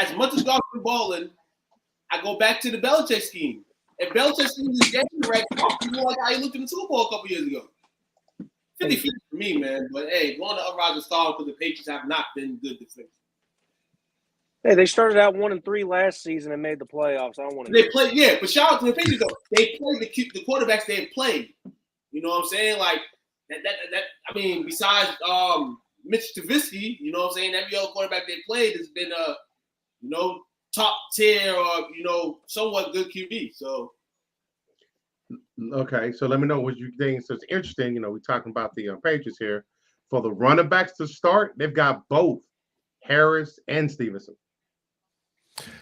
As much as Goff's been balling, I go back to the Belichick scheme. If Belichick scheme is getting right, you know, like how he looked in the Super Bowl a couple years ago. 50-50 for me, man. But hey, going to uprise the star because the Patriots have not been good defense. Hey, they started out 1-3 last season and made the playoffs. I don't want to. They played, yeah, but shout out to the Patriots though. They played the quarterbacks they have played. You know what I'm saying? Like that. I mean, besides Mitch Trubisky, you know what I'm saying? Every other quarterback they played has been top tier or somewhat good QB. So. Okay, so let me know what you think. So it's interesting, we're talking about the Patriots here. For the running backs to start, they've got both Harris and Stevenson.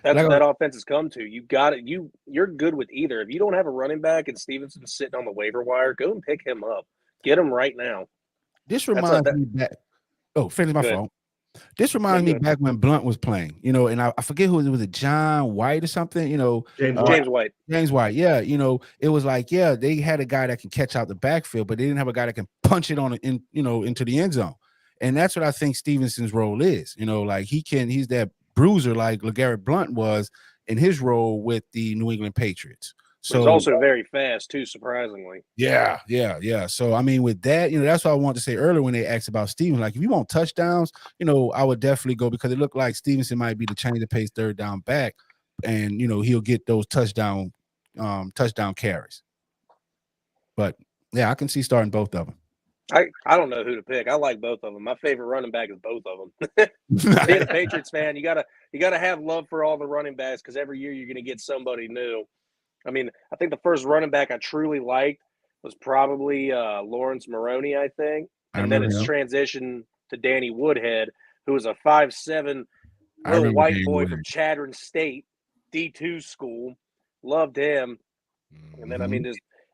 That's what that offense has come to. You got it. You're good with either. If you don't have a running back and Stevenson's sitting on the waiver wire, go and pick him up. Get him right now. This reminds me back. Oh, finish my phone. This reminds me back when Blunt was playing, and I forget who it was. John White or something, James White. James White, yeah. It was like, yeah, they had a guy that can catch out the backfield, but they didn't have a guy that can punch it into the end zone. And that's what I think Stevenson's role is. Like he's that bruiser like LeGarrette Blount was in his role with the New England Patriots. So he's also very fast too, surprisingly. Yeah. So I mean, with that, that's what I wanted to say earlier when they asked about Stevenson. Like, if you want touchdowns, I would definitely go because it looked like Stevenson might be the change of pace third down back, and he'll get those touchdown carries. But yeah, I can see starting both of them. I don't know who to pick. I like both of them. My favorite running back is both of them. Being a Patriots fan, you gotta have love for all the running backs because every year you're gonna get somebody new. I mean, I think the first running back I truly liked was probably Lawrence Maroney, I think. And then it's transitioned to Danny Woodhead, who was a 5'7" little white boy from Chadron State, D2 school. Loved him. And then, I mean,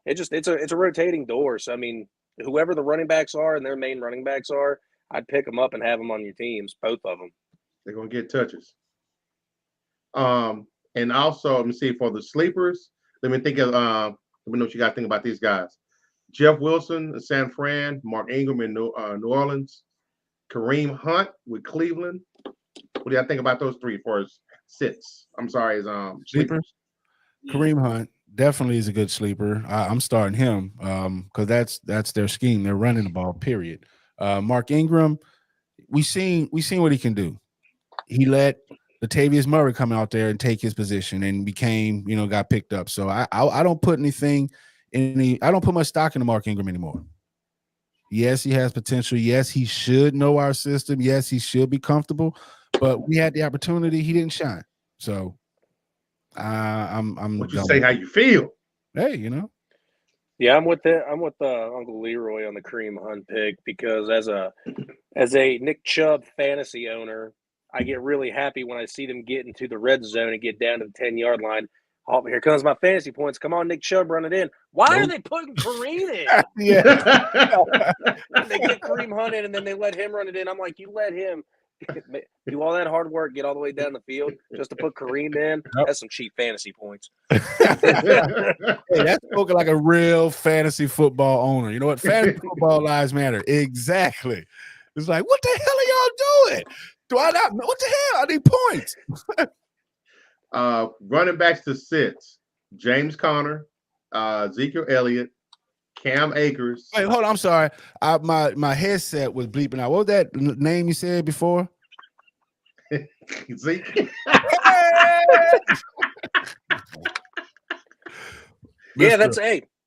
it's a rotating door. So, I mean, whoever the running backs are and their main running backs are, I'd pick them up and have them on your teams, both of them. They're going to get touches. And also, let me see, for the sleepers, let me know what you got to think about these guys. Jeff Wilson in San Fran, Mark Ingram in New Orleans, Kareem Hunt with Cleveland. What do y'all think about those three for his sits? I'm sorry, his sleepers. Kareem Hunt definitely is a good sleeper. I'm starting him because that's their scheme. They're running the ball, period. Mark Ingram, we seen what he can do. He let Latavius Murray come out there and take his position and became, got picked up. So I don't put I don't put much stock into Mark Ingram anymore. Yes, he has potential. Yes, he should know our system. Yes, he should be comfortable. But we had the opportunity. He didn't shine. So I'm. What you say? How you feel? Hey, Yeah, I'm with Uncle Leroy on the Kareem Hunt pick because as a Nick Chubb fantasy owner, I get really happy when I see them get into the red zone and get down to the 10-yard line. Oh, here comes my fantasy points. Come on, Nick Chubb, run it in. Why are they putting Kareem in? Yeah. They get Kareem Hunt in, and then they let him run it in. I'm like, you let him do all that hard work, get all the way down the field just to put Kareem in? Yep. That's some cheap fantasy points. Hey, that's spoken like a real fantasy football owner. You know what? Fantasy football lives matter. Exactly. It's like, what the hell are y'all doing? Do I not? What the hell? I need points. Running backs to sits: James Conner, Ezekiel Elliott, Cam Akers. Wait, hold on. I'm sorry. My headset was bleeping out. What was that name you said before? Ezekiel. Yeah, that's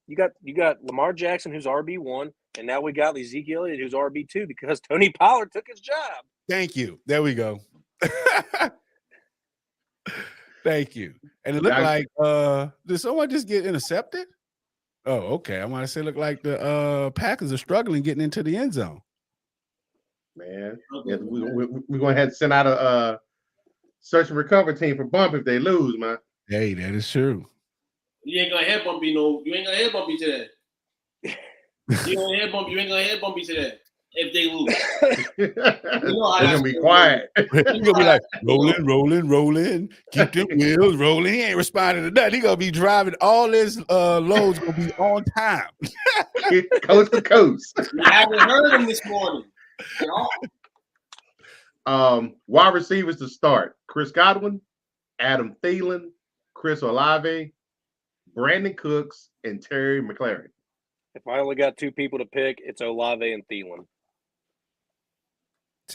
you got Lamar Jackson, who's RB1, and now we got Ezekiel Elliott, who's RB2, because Tony Pollard took his job. Thank you. There we go. Thank you. And it looked like did someone just get intercepted? Oh, okay. I want to say look like the Packers are struggling getting into the end zone. Man, yeah, we're going to have to send out a search and recovery team for Bump if they lose, man. Hey, that is true. You ain't gonna head Bumpy today. You ain't gonna head Bumpy today. if they lose. They're gonna be quiet. He's gonna be like rolling, keep them wheels rolling. He ain't responding to that. He gonna be driving all his loads gonna be on time. Coast to coast. I haven't heard him this morning at all. Wide receivers to start: Chris Godwin, Adam Thielen, Chris Olave, Brandon Cooks, and Terry McLaurin. If I only got 2 people to pick, it's Olave and Thielen.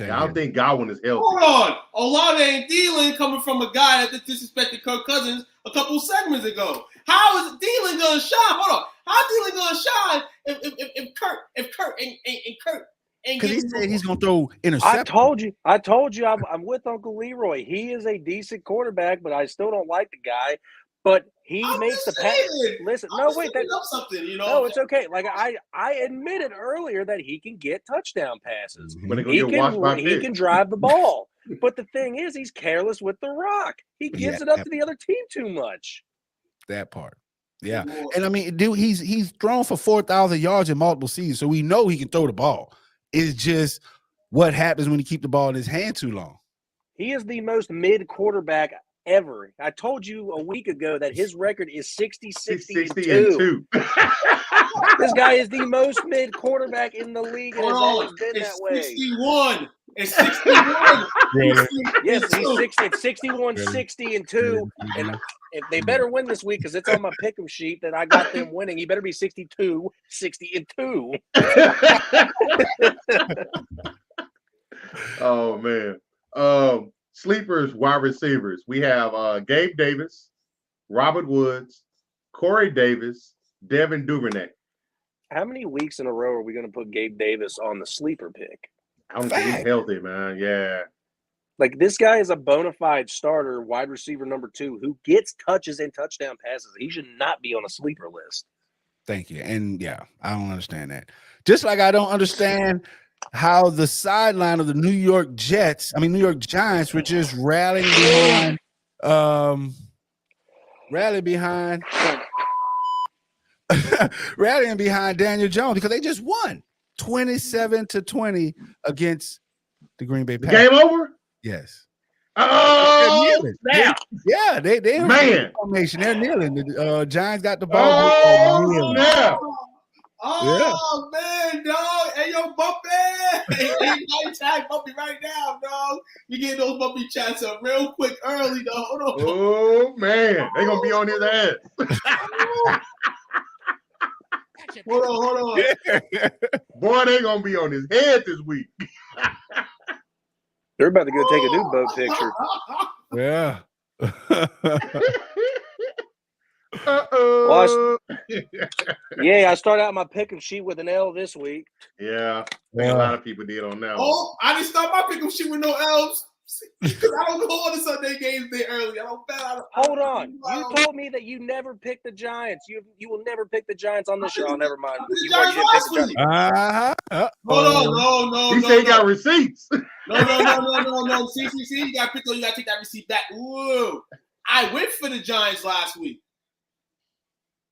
I don't think Godwin is healthy. Hold on. Olave and Thielen coming from a guy that disrespected Kirk Cousins a couple segments ago. How is Thielen going to shine? Hold on. How Thielen going to shine if Kirk ain't because he said he's going to throw interceptions. I told you I'm with Uncle Leroy. He is a decent quarterback, but I still don't like the guy. But he makes the pass. Listen, no, wait. Something, you know? No, it's okay. Like I admitted earlier that he can get touchdown passes. But He can drive the ball. But the thing is, he's careless with the rock. He gives it up to the other team too much. That part. Yeah. And I mean, dude, he's thrown for 4,000 yards in multiple seasons, so we know he can throw the ball. It's just what happens when you keep the ball in his hand too long. He is the most mid quarterback ever. I told you a week ago that his record is 60-62. This guy is the most mid quarterback in the league and has always been that way. 61. It's 61. Yes, it's 61, 60, and 2. And if they better win this week, because it's on my pick'em sheet that I got them winning, he better be 62, 60, and 2. Oh man. Sleepers, wide receivers. We have Gabe Davis, Robert Woods, Corey Davis, Devin Duvernay. How many weeks in a row are we going to put Gabe Davis on the sleeper pick? I don't think he's healthy, man. Yeah. Like, this guy is a bona fide starter, wide receiver number 2, who gets touches and touchdown passes. He should not be on a sleeper list. Thank you. And yeah, I don't understand that. Just like I don't understand how the sideline of the New York Giants were just rallying behind Daniel Jones because they just won 27-20 against the Green Bay Packers. Game over? Yes. Oh, they man. Formation. They're kneeling. The Giants got the ball. Oh man, dog. Hey, yo, Bumpy. Hey, tag Bumpy right now, dog. You getting those Bumpy chats up real quick early, dog. Hold on. Oh man, they gonna be on his ass. Hold on. Boy, they gonna be on his head this week. They're about to go take a new boat picture. Yeah. Uh-oh. I started out my pick'em sheet with an L this week. Yeah, I think a lot of people did on that. Oh, I didn't start my pick'em sheet with no L's. Because I don't go on the Sunday games day early. I don't bet. Hold on. You told me that you never picked the Giants. You will never pick the Giants on this show. Oh, never mind. Hold on. No. He said he got receipts. No. See. You got to pick. You got to take that receipt back. Whoa. I went for the Giants last week.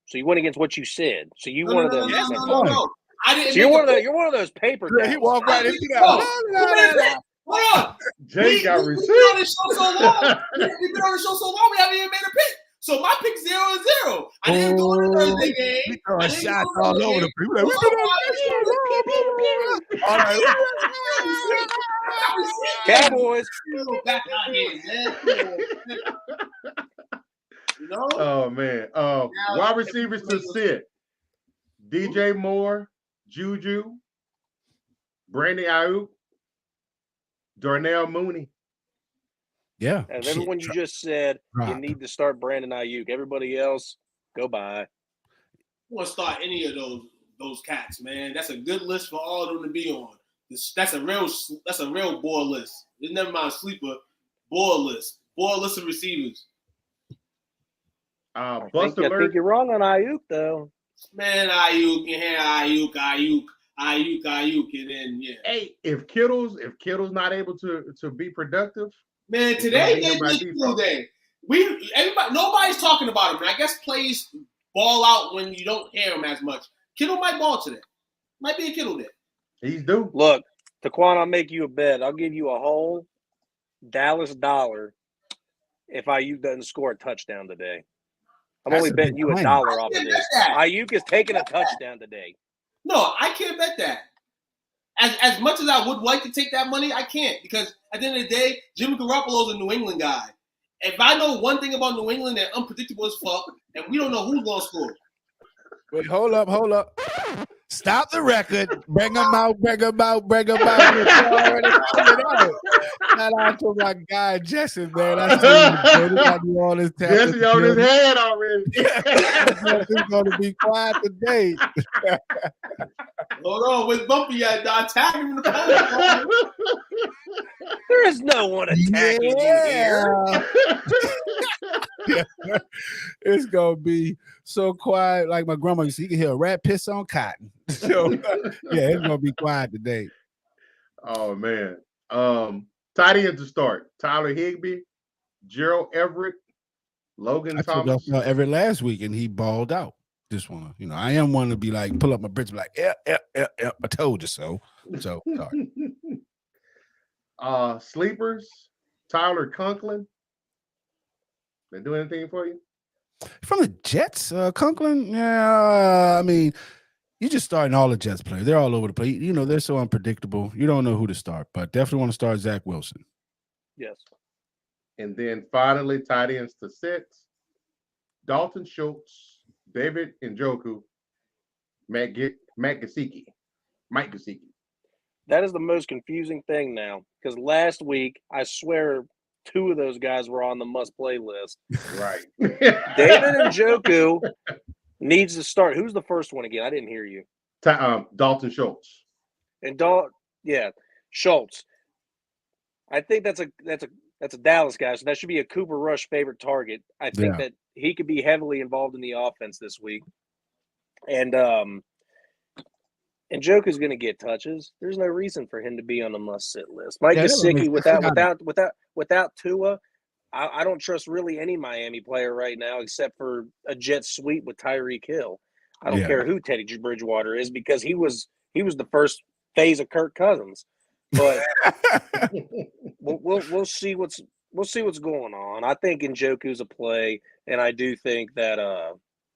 So you went against what you said. So you one of those. No. I didn't. So you're one of those paper guys. He walked right in. Hold on. Jay got receipts. We've been on the show so long. We haven't even made a pick. So my pick 0-0. I didn't go to the Thursday game. We throwing shots all over the people. All right. Cowboys. Back out here, man. You know? Oh man. Wide receivers to sit. DJ Moore, Juju, Brandon Ayuk, Darnell Mooney. Yeah. And everyone you just said, you need to start Brandon Ayuk. Everybody else, go by. I want to start any of those cats, man. That's a good list for all of them to be on. That's a real board list. It's never mind sleeper board list. Board list of receivers. I think you're wrong on Ayuk though. Man, Ayuk, and then yeah. Hey, if Kittle's not able to be productive, man, today is Kittle day. Nobody's talking about him. And I guess plays ball out when you don't hear him as much. Kittle might ball today. Might be a Kittle day. He's due. Look, Taquan, I'll make you a bet. I'll give you a whole Dallas dollar if Ayuk doesn't score a touchdown today. I'm only betting you $1 off of this. Ayuk is taking a touchdown today. No, I can't bet that. As much as I would like to take that money, I can't, because at the end of the day, Jimmy Garoppolo's a New England guy. If I know one thing about New England, they're unpredictable as fuck, and we don't know who's going to score. Wait, hold up. Stop the record. Bring them out. Shout out to my guy, Jesse, man. All this Jesse on his head already. Jesse's going to be quiet today. Hold on, where's Bumpy at? I tagged him in the post. There is no one attacking you here. It's going to be so quiet. Like my grandma used to, you can hear a rat piss on cotton. So, yeah, it's going to be quiet today. Oh, man. Tight end to start. Tyler Higbee, Gerald Everett, Logan Thomas. Everett last week, and he balled out. This one, I am one to be like, pull up my bricks, be like, yeah, I told you so. So, sorry. Sleepers, Tyler Conklin. They do anything for you? From the Jets, Conklin? Yeah, I mean, you're just starting all the Jets players. They're all over the place. They're so unpredictable. You don't know who to start, but definitely want to start Zach Wilson. Yes. And then finally, tight ends to sit. Dalton Schultz, David Njoku, Mike Gesicki. That is the most confusing thing now, because last week, I swear, 2 of those guys were on the must-play list. Right. David Njoku needs to start. Who's the first one again? I didn't hear you. Dalton Schultz. And Schultz. I think that's a Dallas guy, so that should be a Cooper Rush favorite target. I think that he could be heavily involved in the offense this week. And Njoku's going to get touches. There's no reason for him to be on the must-sit list. Mike Gesicki, without Tua, I don't trust really any Miami player right now except for a jet sweep with Tyreek Hill. I don't care who Teddy Bridgewater is, because he was the first phase of Kirk Cousins. But we'll see what's going on. I think Njoku's a play, and I do think that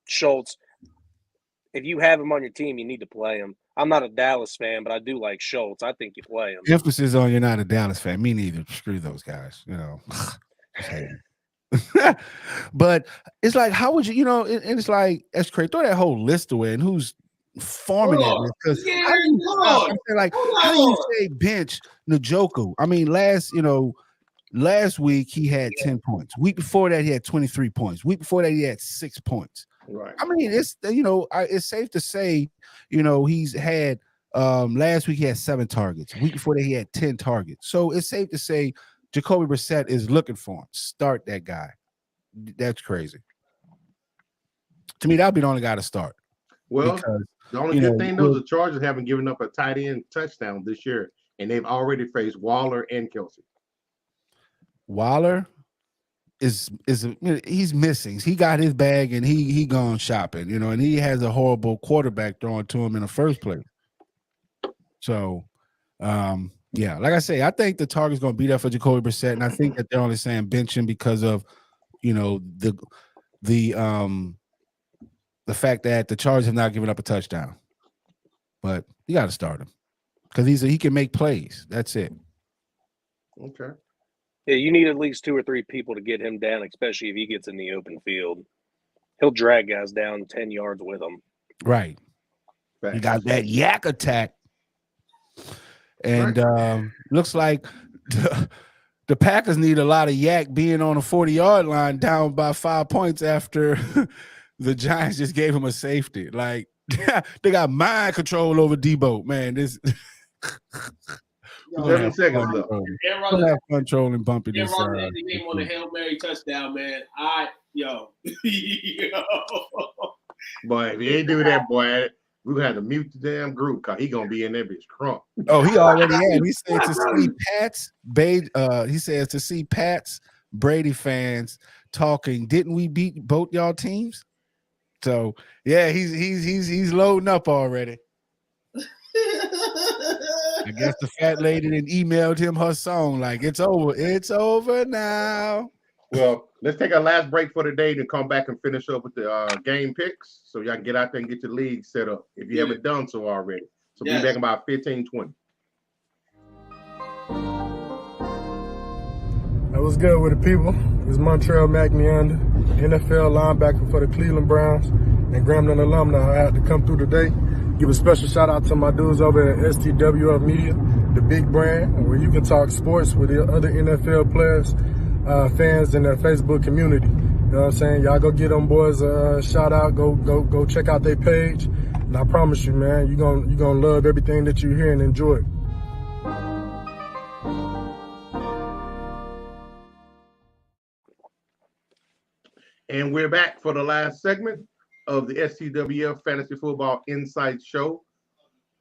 Schultz, if you have him on your team, you need to play him. I'm not a Dallas fan, but I do like Schultz. I think you play him. Emphasis on you're not a Dallas fan. Me neither. Screw those guys. But it's like, how would you, and it's like, that's crazy. Throw that whole list away, and who's forming it? Because how do you say bench Njoku? I mean, last week he had 10 points. Week before that he had 23 points. Week before that he had 6 points. Right. I mean, it's it's safe to say, he's had last week he had 7 targets. Week before that he had 10 targets. So it's safe to say Jacoby Brissett is looking for him. Start that guy. That's crazy. To me, that'd be the only guy to start. Well, the only good thing though, the Chargers haven't given up a tight end touchdown this year, and they've already faced Waller and Kelsey. Waller he's missing. He got his bag and he gone shopping, and he has a horrible quarterback throwing to him in the first place. So, like I say, I think the target's going to be there for Jacoby Brissett, and I think that they're only saying bench him because of, the fact that the Chargers have not given up a touchdown. But you got to start him because he can make plays. That's it. Okay. Yeah, you need at least 2 or 3 people to get him down, especially if he gets in the open field. He'll drag guys down 10 yards with him. Right. He got that yak attack. And looks like the Packers need a lot of yak being on a 40-yard line down by 5 points after the Giants just gave him a safety. Like, they got mind control over Debo. Man, this – 7 seconds left. Have fun trolling Bumpy. Aaron Rodgers had the game on a Hail Mary touchdown, man. Boy, if he ain't do that, boy, we're going to have to mute the damn group because he going to be in there bitch crunk. Oh, he already had. He said to see Pat's Brady fans talking, didn't we beat both y'all teams? So, yeah, he's loading up already. I guess the fat lady then emailed him her song like, it's over now. Well, let's take our last break for the day and come back and finish up with the game picks so y'all can get out there and get your league set up if you haven't done so already. So be back in about 15, 20. That was good with the people. It's Montreal McNeander, NFL linebacker for the Cleveland Browns and Grambling alumni. I had to come through today. Give a special shout out to my dudes over at STWF Media, the big brand, where you can talk sports with the other NFL players, fans in their Facebook community. You know what I'm saying? Y'all go get them boys a shout out. Go check out their page. And I promise you, man, you're gonna love everything that you hear and enjoy. And we're back for the last segment of the STWF Fantasy Football Insight Show.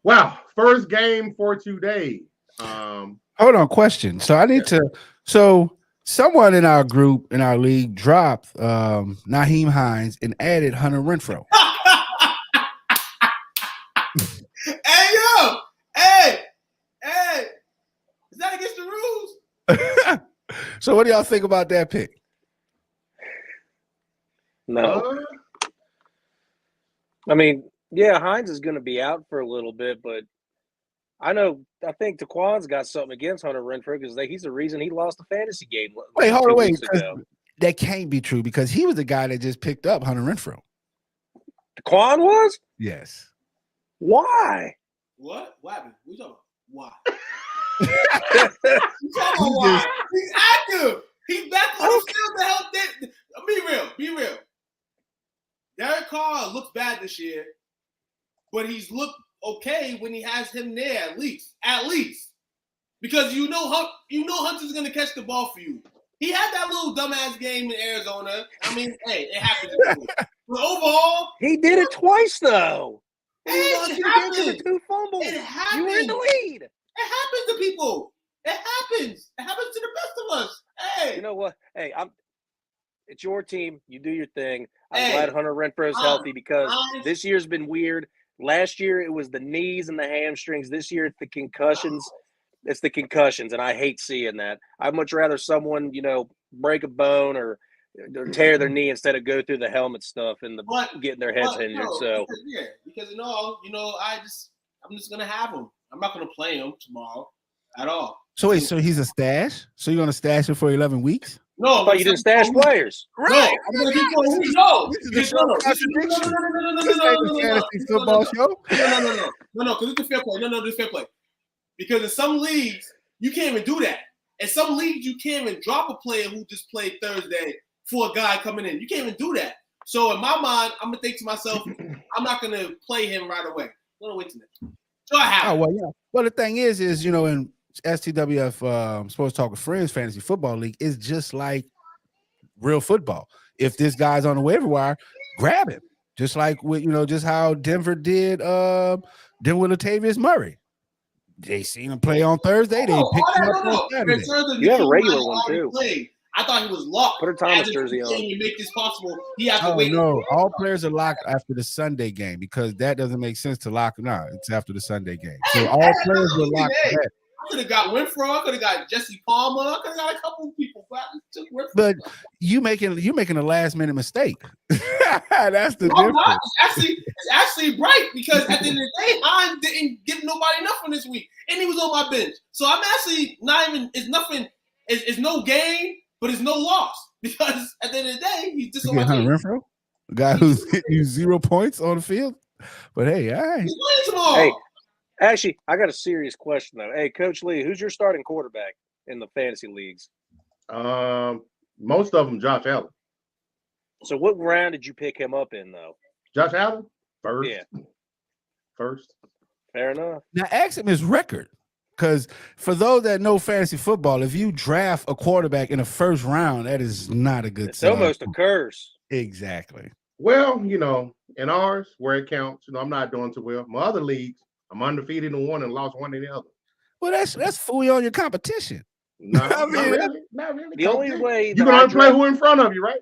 Wow, first game for today. Hold on, question. So I need to. So someone in our group, in our league, dropped Nyheim Hines and added Hunter Renfrow. Hey, yo! Hey! Is that against the rules? So what do y'all think about that pick? No. I mean, yeah, Hines is going to be out for a little bit, but I think Taquan's got something against Hunter Renfrow because he's the reason he lost the fantasy game. Wait, hold on, wait. That can't be true because he was the guy that just picked up Hunter Renfrow. Taquan was? Yes. Why? What? What happened? We talking about why? You talking about why? He's active. He's back on the field to help them. Be real. Derek Carr looks bad this year, but he's looked okay when he has him there at least. Because you know Hunter's gonna catch the ball for you. He had that little dumbass game in Arizona. I mean, hey, it happens. But overall, he did it twice though. It happens. Two fumbles. It happens. You were in the lead. It happens to people. It happens. It happens to the best of us. Hey, you know what? Hey, it's your team. You do your thing. I'm glad Hunter Renfrow's healthy because this year's been weird. Last year it was the knees and the hamstrings. This year it's the concussions. It's the concussions, and I hate seeing that. I'd much rather someone, break a bone or tear their knee instead of go through the helmet stuff and getting their heads injured. Because I'm just gonna have him. I'm not gonna play him tomorrow at all. So wait, so he's a stash? So you're gonna stash him for 11 weeks? No, I thought you didn't stash players. Right. No, I'm gonna keep going. No. This is the show contradiction. This ain't the fantasy football show. No, because it's a fair play. No, this is fair play. Because in some leagues, you can't even do that. In some leagues, you can't even drop a player who just played Thursday for a guy coming in. You can't even do that. So in my mind, I'm gonna think to myself, I'm not gonna play him right away. I'm gonna wait till next. So I have. Oh well, yeah. Well, the thing is in STWF Sports Talk with Friends Fantasy Football League is just like real football. If this guy's on the waiver wire, grab him. Just like with just how Denver did with Latavius Murray. They seen him play on Thursday. They picked him up on Saturday. You have a regular one too. I thought he was locked. Put a Thomas jersey on. You make this possible. He has to wait. No, all players are locked after the Sunday game because that doesn't make sense to lock. No, it's after the Sunday game. So all players were locked. I could have got Renfrow. I could have got Jesse Palmer. I could have got a couple of people. But you making a last minute mistake. That's the difference. It's actually bright because at the end of the day, I didn't give nobody nothing this week, and he was on my bench. So I'm actually not even. It's nothing. It's no gain, but it's no loss because at the end of the day, he's just on my bench. Renfrow, the guy who's hitting you 0 points on the field. But hey, all right. He's playing tomorrow. Hey. Actually, I got a serious question though. Hey, Coach Lee, who's your starting quarterback in the fantasy leagues? Most of them, Josh Allen. So, what round did you pick him up in, though? Josh Allen, first. Yeah, first. Fair enough. Now, ask him his record, because for those that know fantasy football, if you draft a quarterback in the first round, that is not a good. It's almost a curse. Exactly. Well, in ours, where it counts, I'm not doing too well. My other leagues, I'm undefeated in one and lost one in the other. Well, that's fully on your competition. No, not really. The only way you can only play who in front of you, right?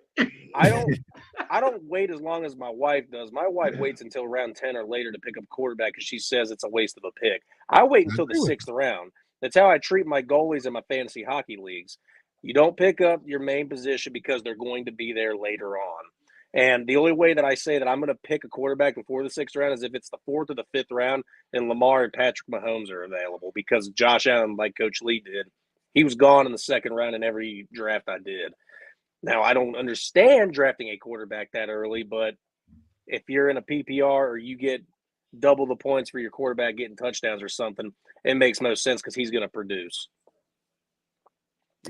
I don't wait as long as my wife does. My wife waits until round 10 or later to pick up quarterback because she says it's a waste of a pick. I wait until the 6th round. That's how I treat my goalies in my fantasy hockey leagues. You don't pick up your main position because they're going to be there later on. And the only way that I say that I'm going to pick a quarterback before the 6th round is if it's the 4th or the 5th round and Lamar and Patrick Mahomes are available, because Josh Allen, like Coach Lee did, he was gone in the 2nd round in every draft I did. Now, I don't understand drafting a quarterback that early, but if you're in a PPR or you get double the points for your quarterback getting touchdowns or something, it makes no sense because he's going to produce.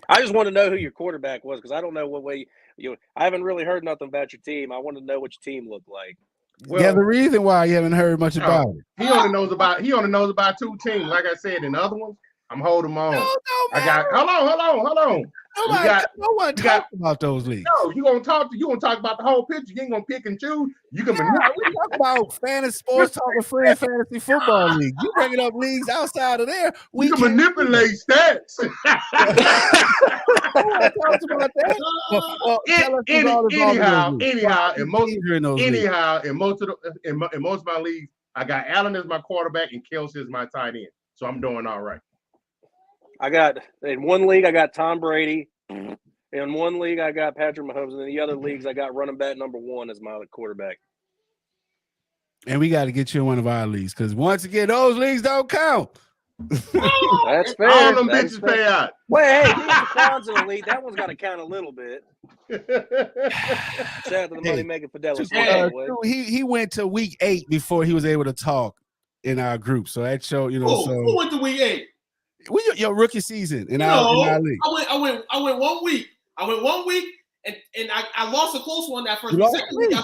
I just want to know who your quarterback was because I don't know what way I haven't really heard nothing about your team. I want to know what your team looked like. Well, yeah, the reason why you haven't heard much about it. He only knows about 2 teams. Like I said, in the other ones, I'm holding on. No, I got hold on. No one talks about those leagues. No, you gonna talk about the whole picture. You ain't gonna pick and choose. You can we talk about fantasy sports talk with friends, fantasy football league. You bringing up leagues outside of there. We can manipulate stats. Anyhow, in most of my leagues, I got Allen as my quarterback and Kelsey as my tight end. So I'm doing all right. In one league, I got Tom Brady. In one league, I got Patrick Mahomes. And in the other leagues, I got running back number 1 as my quarterback. And we got to get you in one of our leagues because once again, those leagues don't count. That's fair. All them bitches pay out. Well, hey, the Quan's in the league. That one's got to count a little bit. Shout out to the money-making Fidelis. He went to week 8 before he was able to talk in our group. So that showed, who went to week 8? Your rookie season in our league. I went 1 week. I went 1 week, and I lost a close one that first. Second week, I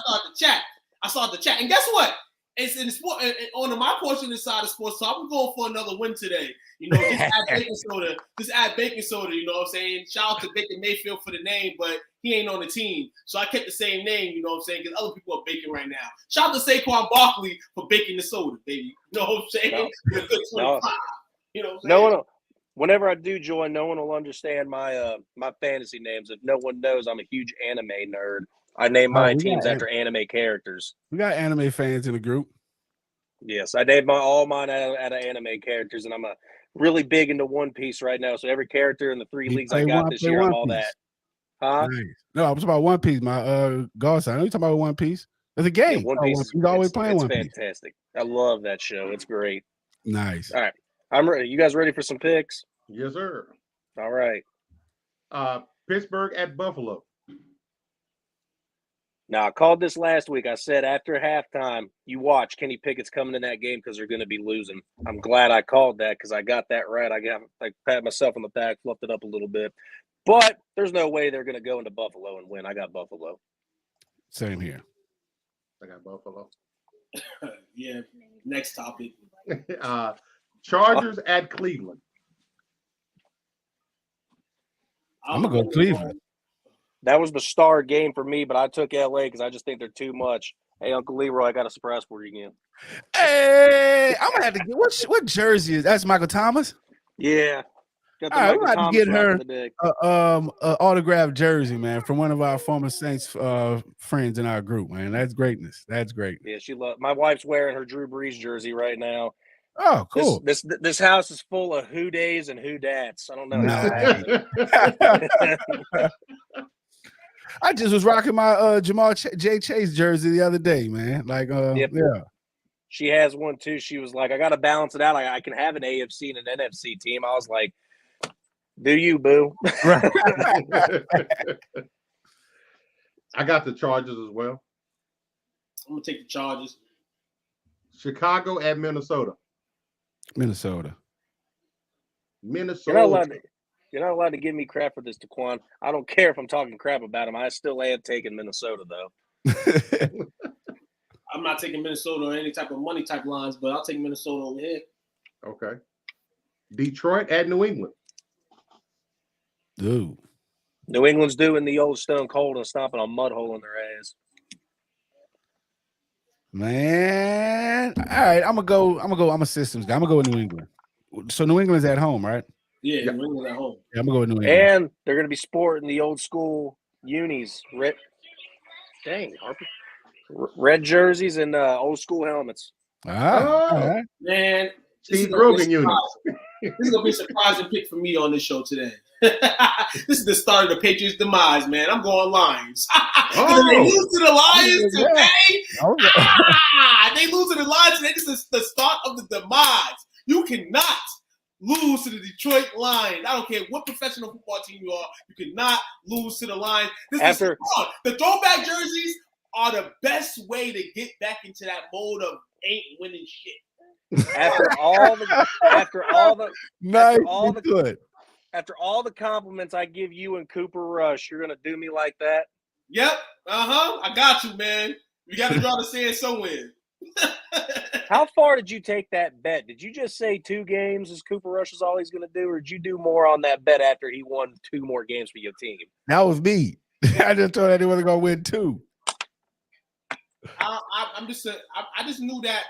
started the chat. And guess what? It's in the sport on my portion of the side of sports. So I'm going for another win today. Just add baking soda. Just add baking soda. You know what I'm saying? Shout out to Baker Mayfield for the name, but he ain't on the team. So I kept the same name. You know what I'm saying? Because other people are baking right now. Shout out to Saquon Barkley for baking the soda, baby. You know what I'm saying? No. Good 25. You know what I'm saying? Whenever I do join, no one will understand my my fantasy names. If no one knows, I'm a huge anime nerd. I name my teams after anime characters. We got anime fans in the group. Yes, I named all mine out of anime characters, and I'm really big into One Piece right now. So every character in the 3 leagues I got this year, I'm all that. Huh? Nice. No, I'm talking about One Piece. My godson. I know you're talking about One Piece. It's a game. Yeah, One Piece. He's always playing One Piece. It's fantastic. I love that show. It's great. Nice. All right. I'm ready. You guys ready for some picks? Yes, sir. All right. Pittsburgh at Buffalo. Now, I called this last week. I said after halftime, you watch Kenny Pickett's coming in that game because they're going to be losing. I'm glad I called that because I got that right. I pat myself on the back, fluffed it up a little bit. But there's no way they're going to go into Buffalo and win. I got Buffalo. Same here. I got Buffalo. Yeah. Next topic. Chargers at Cleveland. I'm going to go Cleveland. That was the star game for me, but I took LA because I just think they're too much. Hey, Uncle Leroy, I got a surprise for you again. Hey, I'm going to have to get what jersey is that's Michael Thomas? Yeah. All right, we're going to get her an autographed jersey, man, from one of our former Saints friends in our group, man. That's greatness. That's great. Yeah, my wife's wearing her Drew Brees jersey right now. Oh, cool. This house is full of who days and who dats. I don't know how. I just was rocking my Jamal J. Chase jersey the other day, man. Like, yep. Yeah. She has one too. She was like, I got to balance it out. I can have an AFC and an NFC team. I was like, do you, boo? Right. I got the Chargers as well. I'm going to take the Chargers. Chicago at Minnesota. Minnesota. You're not allowed to give me crap for this, Taquan. I don't care if I'm talking crap about him. I still am taking Minnesota, though. I'm not taking Minnesota or any type of money type lines, but I'll take Minnesota over here. Okay. Detroit at New England. Dude. New England's doing the old Stone Cold and stomping a mud hole in their ass. Man. All right, I'm a systems guy. I'm gonna go with New England. So New England's at home, right? Yeah, New England's at home. Yeah, I'm gonna go with New England. And they're gonna be sporting the old school unis, Rick. Dang, Harper. Red jerseys and old school helmets. Oh, man. Steve Grogan unit. This is going to be a surprising pick for me on this show today. This is the start of the Patriots' demise, man. I'm going Lions. They lose to the Lions today. They lose to the Lions today. This is the start of the demise. You cannot lose to the Detroit Lions. I don't care what professional football team you are. You cannot lose to the Lions. The throwback jerseys are the best way to get back into that mode of ain't winning shit. After all the compliments I give you and Cooper Rush, you're gonna do me like that? Yep. I got you, man. You got to draw the sand somewhere. How far did you take that bet? Did you just say 2 games is Cooper Rush is all he's gonna do, or did you do more on that bet after he won 2 more games for your team? That was me. I just told that he wasn't gonna win 2. I just knew that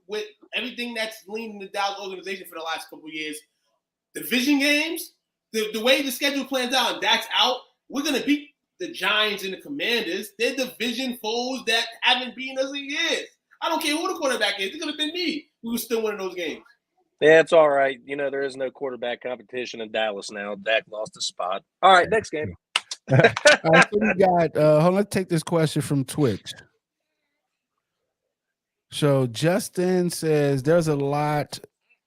with everything that's leaning the Dallas organization for the last couple of years, division games, the way the schedule plans out and Dak's out, we're going to beat the Giants and the Commanders. They're division foes that haven't beaten us in years. I don't care who the quarterback is. It could have been me. We were still winning those games. Yeah, it's all right. You know, there is no quarterback competition in Dallas now. Dak lost his spot. All right, next game. All right, so we got, hold on, let's take this question from Twitch. So Justin says there's a lot.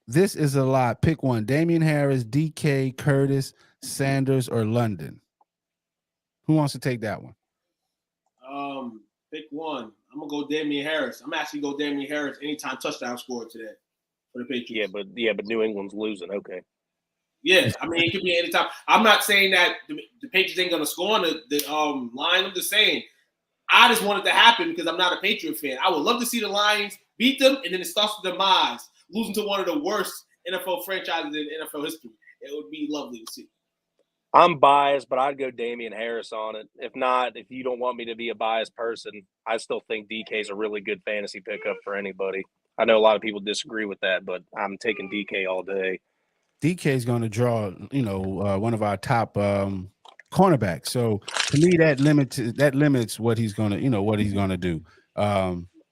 This is a lot. Pick one. Damian Harris, DK, Curtis, Sanders, or London. Who wants to take that one? Pick one. I'm gonna go Damian Harris. I'm actually go Damian Harris anytime touchdown scored today for the Patriots. Yeah, but New England's losing. Okay. Yeah, I mean it could be anytime. I'm not saying that the Patriots ain't gonna score on the line. I'm just saying. I just want it to happen because I'm not a Patriot fan. I would love to see the Lions beat them, and then it starts with demise, losing to one of the worst NFL franchises in NFL history. It would be lovely to see. I'm biased, but I'd go Damian Harris on it. If not, if you don't want me to be a biased person, I still think DK is a really good fantasy pickup for anybody. I know a lot of people disagree with that, but I'm taking DK all day. DK is going to draw, one of our top cornerback. So to me, that limits what he's gonna do.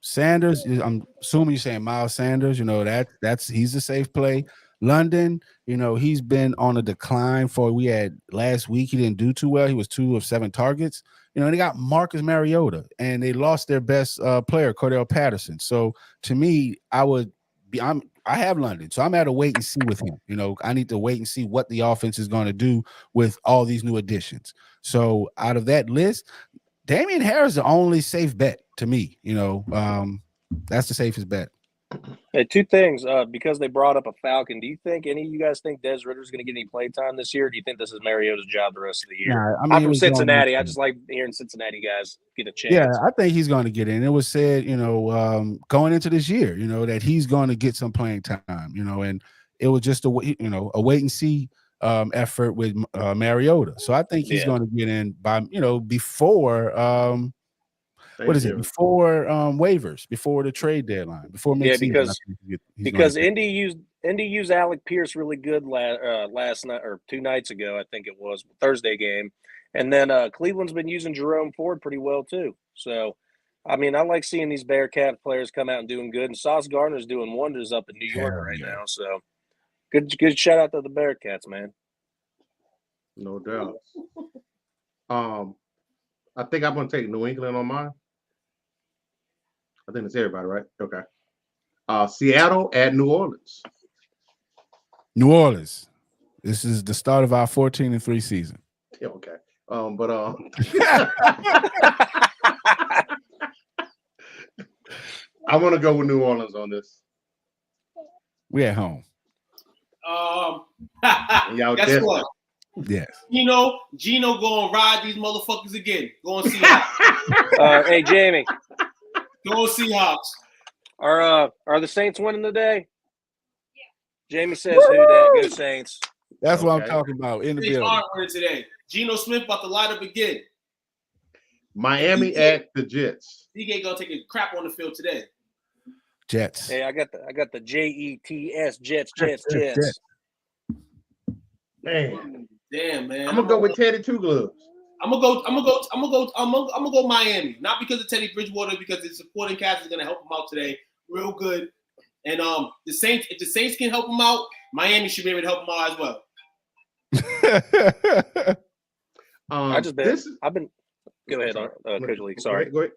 Sanders, I'm assuming you're saying Miles Sanders. He's a safe play. London, he's been on a decline we had last week. He didn't do too well. He was 2 of 7 targets. They got Marcus Mariota and they lost their best player, Cordell Patterson. So to me, I have London, so I'm at a wait and see with him. I need to wait and see what the offense is going to do with all these new additions. So out of that list, Damian Harris is the only safe bet to me. That's the safest bet. Hey, 2 things. Because they brought up a Falcon, do you think any of you guys think Des Ritter's going to get any play time this year? Or do you think this is Mariota's job the rest of the year? Nah, I'm from Cincinnati. I just like hearing Cincinnati guys get a chance. Yeah, I think he's going to get in. It was said, going into this year, that he's going to get some playing time, and it was just a wait and see effort with Mariota. So I think he's going to get in by, before before waivers, before the trade deadline, before midseason. Because Indy used Alec Pierce really good last night or 2 nights ago, I think it was Thursday game, and then Cleveland's been using Jerome Ford pretty well too. So, I mean, I like seeing these Bearcat players come out and doing good, and Sauce Gardner's doing wonders up in New York now. So, good shout out to the Bearcats, man. No doubt. I think I'm going to take New England on mine. I think it's everybody, right? Okay. Seattle at New Orleans. New Orleans. This is the start of our 14-3 season. Yeah, okay. I'm going to go with New Orleans on this. We at home. Guess what? Yes. Gino going to ride these motherfuckers again. Go and see hey, Jamie. Go Seahawks. Are the Saints winning today? Yeah. Jamie says, "Who that? Go Saints." That's what I'm talking about in the Saints building. aren't winning today. Geno Smith about to light up again. Miami at the Jets. DK gonna take a crap on the field today. Jets. Hey, I got the Jets. Jets. Man. Damn, man. I'm gonna go with Teddy Two Gloves. I'm gonna go Miami. Not because of Teddy Bridgewater, because the supporting cast is gonna help him out today, real good. And the Saints, if the Saints can help him out, Miami should be able to help him out as well. I've been. Go ahead, Coach Lee. Sorry. Go ahead.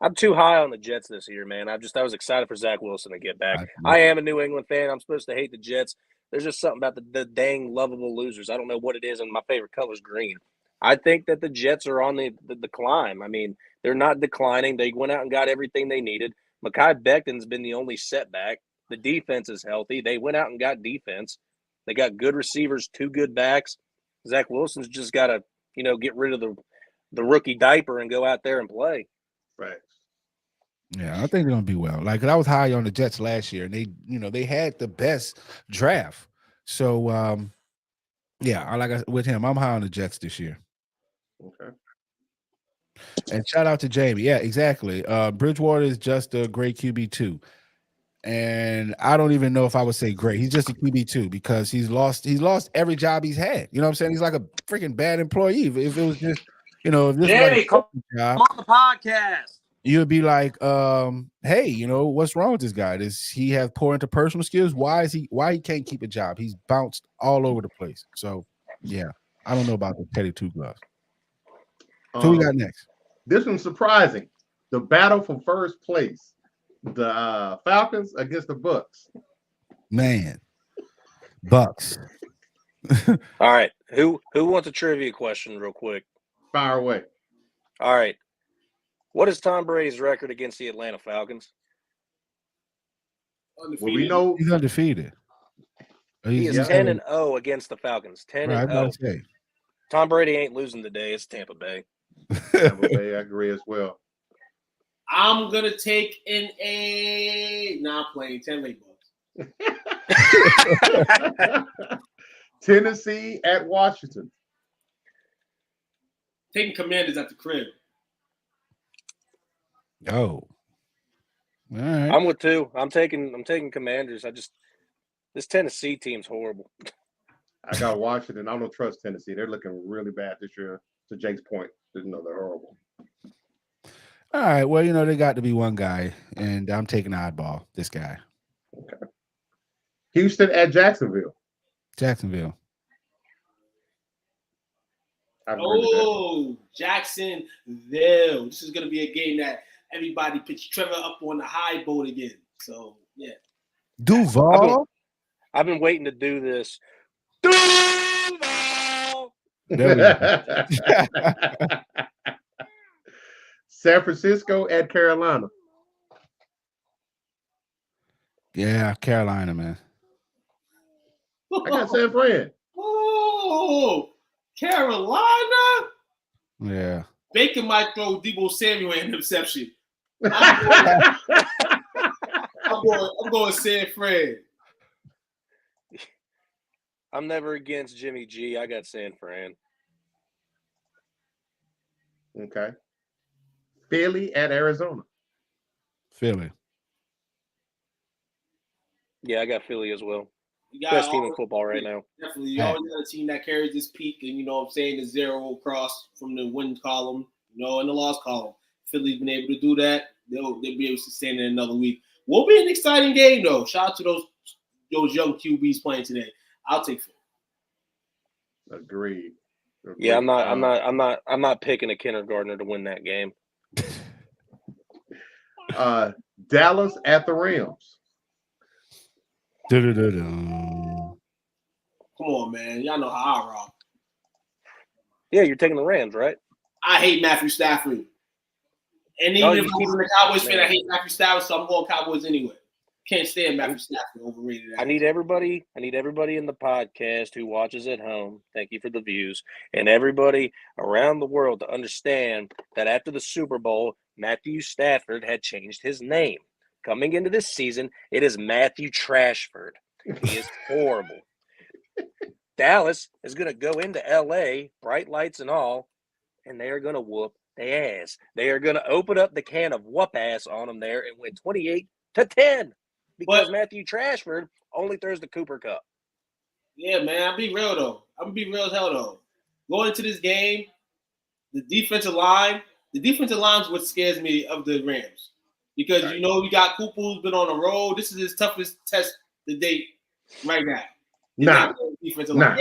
I'm too high on the Jets this year, man. I was excited for Zach Wilson to get back. I am a New England fan. I'm supposed to hate the Jets. There's just something about the dang lovable losers. I don't know what it is, and my favorite color is green. I think that the Jets are on the climb. I mean, they're not declining. They went out and got everything they needed. Mekhi Becton's been the only setback. The defense is healthy. They went out and got defense. They got good receivers, 2 good backs. Zach Wilson's just got to, get rid of the rookie diaper and go out there and play. Right. Yeah, I think they're gonna be well. Like, I was high on the Jets last year, and they had the best draft. So, with him, I'm high on the Jets this year. Okay. And shout out to Jamie. Yeah, exactly. Bridgewater is just a great QB2. And I don't even know if I would say great. He's just a QB2 because he's lost every job he's had. You know what I'm saying? He's like a freaking bad employee. If it was just, if this Jamie, was come on the podcast. You'd be like, hey, what's wrong with this guy? Does he have poor interpersonal skills? Why he can't keep a job? He's bounced all over the place. So yeah, I don't know about the Teddy Two Gloves. Who we got next? This one's surprising. The battle for first place. The Falcons against the Bucks. Man. Bucks. All right. Who wants a trivia question real quick? Fire away. All right. What is Tom Brady's record against the Atlanta Falcons? Undefeated. Well, we know he's undefeated. He is 10-0 against the Falcons. 10-0. Tom Brady ain't losing today. It's Tampa Bay. Tampa Bay, I agree as well. I'm gonna take I'm playing 10 Bucks. Tennessee at Washington. Taking Commanders at the crib. Oh. All right. I'm with 2. I'm taking Commanders. This Tennessee team's horrible. I got Washington. I don't trust Tennessee. They're looking really bad this year. To Jake's point, they're horrible. All right. Well, they got to be one guy, and I'm taking oddball. This guy. Okay. Houston at Jacksonville. Jacksonville. Jacksonville. This is going to be a game that everybody puts Trevor up on the high boat again. So, yeah. Duval? I've been waiting to do this. Duval! There we go. San Francisco at Carolina. Yeah, Carolina, man. I got San Fran. Oh, Carolina? Yeah. Baker might throw Deebo Samuel an interception. I'm going San Fran. I'm never against Jimmy G. I got San Fran. Okay. Philly at Arizona. Philly. Yeah, I got Philly as well. Best team in football right now. Definitely. You always got a team that carries this peak and, the zero across from the win column, and the loss column. Philly's been able to do that. They'll be able to sustain it another week. Will be an exciting game, though. Shout out to those young QBs playing today. I'll take Philly. Agreed. Yeah, I'm not picking a kindergartner to win that game. Dallas at the Rams. Come on, man. Y'all know how I rock. Yeah, you're taking the Rams, right? I hate Matthew Stafford. And even if I'm a Cowboys fan, I hate Matthew Stafford, so I'm going Cowboys anyway. Can't stand Matthew Stafford, overrated. I need everybody in the podcast who watches at home, thank you for the views, and everybody around the world to understand that after the Super Bowl, Matthew Stafford had changed his name. Coming into this season, it is Matthew Trashford. He is horrible. Dallas is going to go into L.A., bright lights and all, and they are going to whoop their ass. They are going to open up the can of whoop ass on them there and win 28-10 because Matthew Trashford only throws the Cooper Cup. Yeah, man. I'll be real, though. I'm going to be real as hell, though. going into this game, the defensive line is what scares me of the Rams. Because, you know, you got Cooper who's been on the road. This is his toughest test to date right now. Defensive line.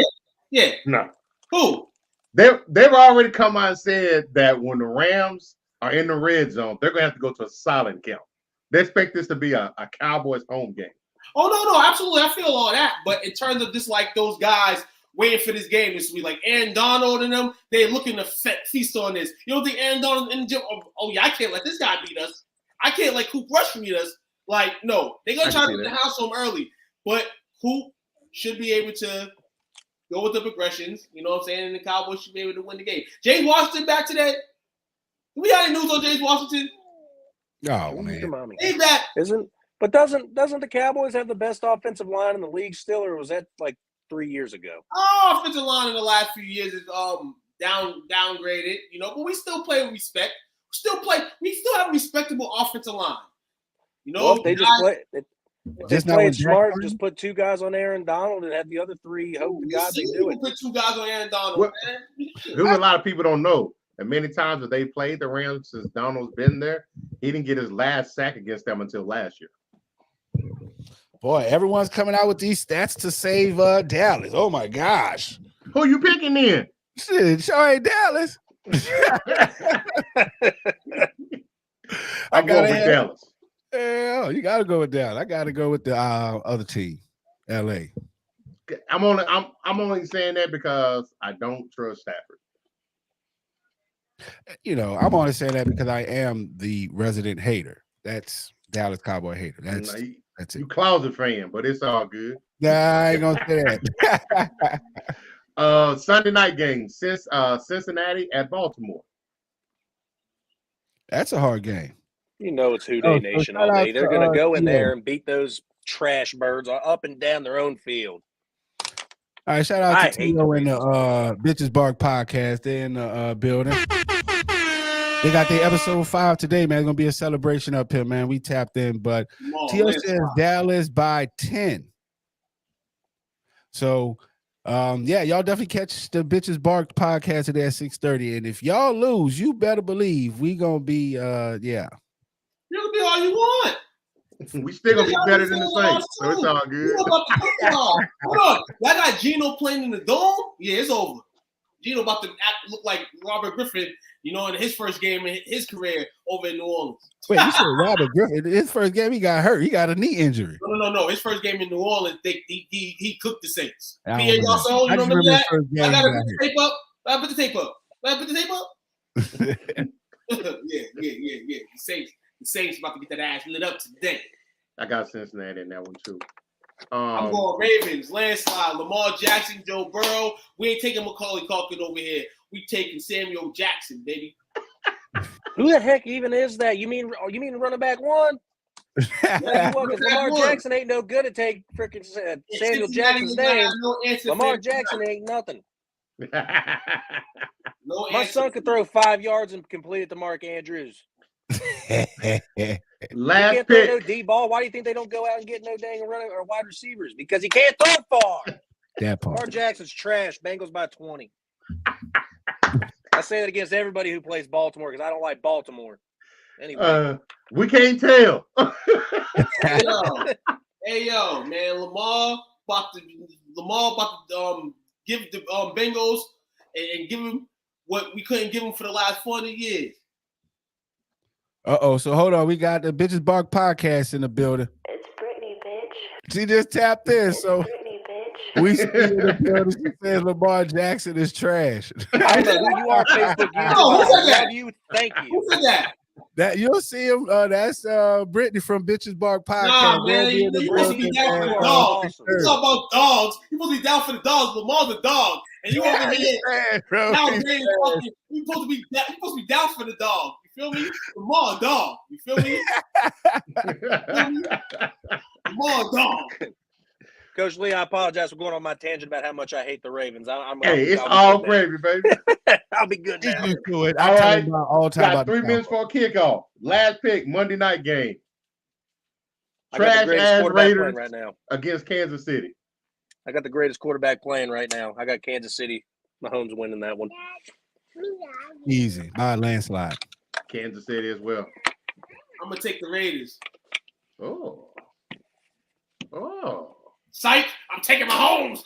Yeah. No. Who? They've already come out and said that when the Rams are in the red zone, they're going to have to go to a silent count. They expect this to be a Cowboys home game. Oh, no, absolutely. I feel all that. But in terms of just like those guys waiting for this game this week, like Aaron Donald and them, they're looking to feast on this. You don't think Aaron Donald and Jim, oh yeah, I can't let this guy beat us. I can't let Coop Rush beat us. Like, no. They're going to try to put the house on early. But Coop should be able to go with the progressions. You know what I'm saying? And the Cowboys should be able to win the game. James Washington back today. Do we have any news on James Washington? Oh, man. He's back. But doesn't the Cowboys have the best offensive line in the league still, or was that like 3 years ago? Oh, offensive line in the last few years is downgraded, you know, but we still play with respect. We still have a respectable offensive line. You know, well, they just play smart. Just put 2 guys on Aaron Donald and have the other 3 hope to God they do it. Put 2 guys on Aaron Donald. Well, here's a lot of people don't know. And many times that they played the Rams since Donald's been there, he didn't get his last sack against them until last year. Boy, everyone's coming out with these stats to save Dallas. Oh my gosh. Who you picking in? Shit, sure ain't Dallas. I'm going with Dallas. Yeah, you gotta go with Dallas. I gotta go with the other team, LA. I'm only saying that because I don't trust Stafford. You know, I'm only saying that because I am the resident hater. That's Dallas Cowboy hater. That's it. You closet fan, but it's all good. Nah, I ain't gonna say that. Sunday night game, Cincinnati at Baltimore. That's a hard game. You know it's Houday Nation all day. They're going to go in there and beat those trash birds up and down their own field. All right, shout out to Tito and the Bitches Bark podcast. They're in the building. They got their episode 5 today, man. It's going to be a celebration up here, man. We tapped in, but Tito says Dallas by 10. So, yeah, y'all definitely catch the Bitches Bark podcast today at 6:30. And if y'all lose, you better believe we going to be, yeah. You can be all you want. We still gonna be better than the Saints, so it's all good. Hold on, y'all got Geno playing in the dome? Yeah, it's over. Geno about to look like Robert Griffin, you know, in his first game in his career over in New Orleans. Wait, you said Robert Griffin? His first game, he got hurt. He got a knee injury. No. His first game in New Orleans, he cooked the Saints. Y'all saw, you remember that? I gotta put the tape up. I put the tape up. Yeah. The Saints about to get that ass lit up today. I got Cincinnati in that one too. I'm going Ravens, landslide, Lamar Jackson, Joe Burrow. We ain't taking Macaulay Culkin over here. We taking Samuel Jackson, baby. Who the heck even is that? You mean running back 1? Yeah, Lamar Jackson ain't no good at take freaking Samuel Jackson's name. Lamar Jackson ain't nothing. My son could throw 5 yards and complete it to Mark Andrews. Last can't pick. throw no D-ball. Why do you think they don't go out and get no dang running or wide receivers? Because he can't throw far. That part. Lamar Jackson's trash. Bengals by 20. I say that against everybody who plays Baltimore because I don't like Baltimore. Anyway, we can't tell. Hey yo, man, Lamar about to give the Bengals and give them what we couldn't give them for the last 40 years. So hold on. We got the Bitches Bark podcast in the building. It's Brittany, bitch. She just tapped in, so Brittany, bitch. we see in the building. She says Lamar Jackson is trash. I know who you are, Facebook. I love you. Thank you. Who said that? That you'll see him. That's Brittany from Bitches Bark podcast. Nah, man, you're supposed to be down for the dogs. Awesome. You talk about dogs. You're supposed to be down for the dogs. Lamar's a dog, and you over here. You're supposed to be down for the dog. You feel me? Lamar a dog. You feel me? Lamar a dog. Coach Lee, I apologize for going on my tangent about how much I hate the Ravens. It's all gravy, baby. I'll be good now. All right. Got 3 minutes for a kickoff. Last pick, Monday night game. Trash ass Raiders right now against Kansas City. I got the greatest quarterback playing right now. I got Kansas City Mahomes winning that one. Easy by a landslide. Kansas City as well. I'm gonna take the Raiders. Oh. Psych! I'm taking Mahomes.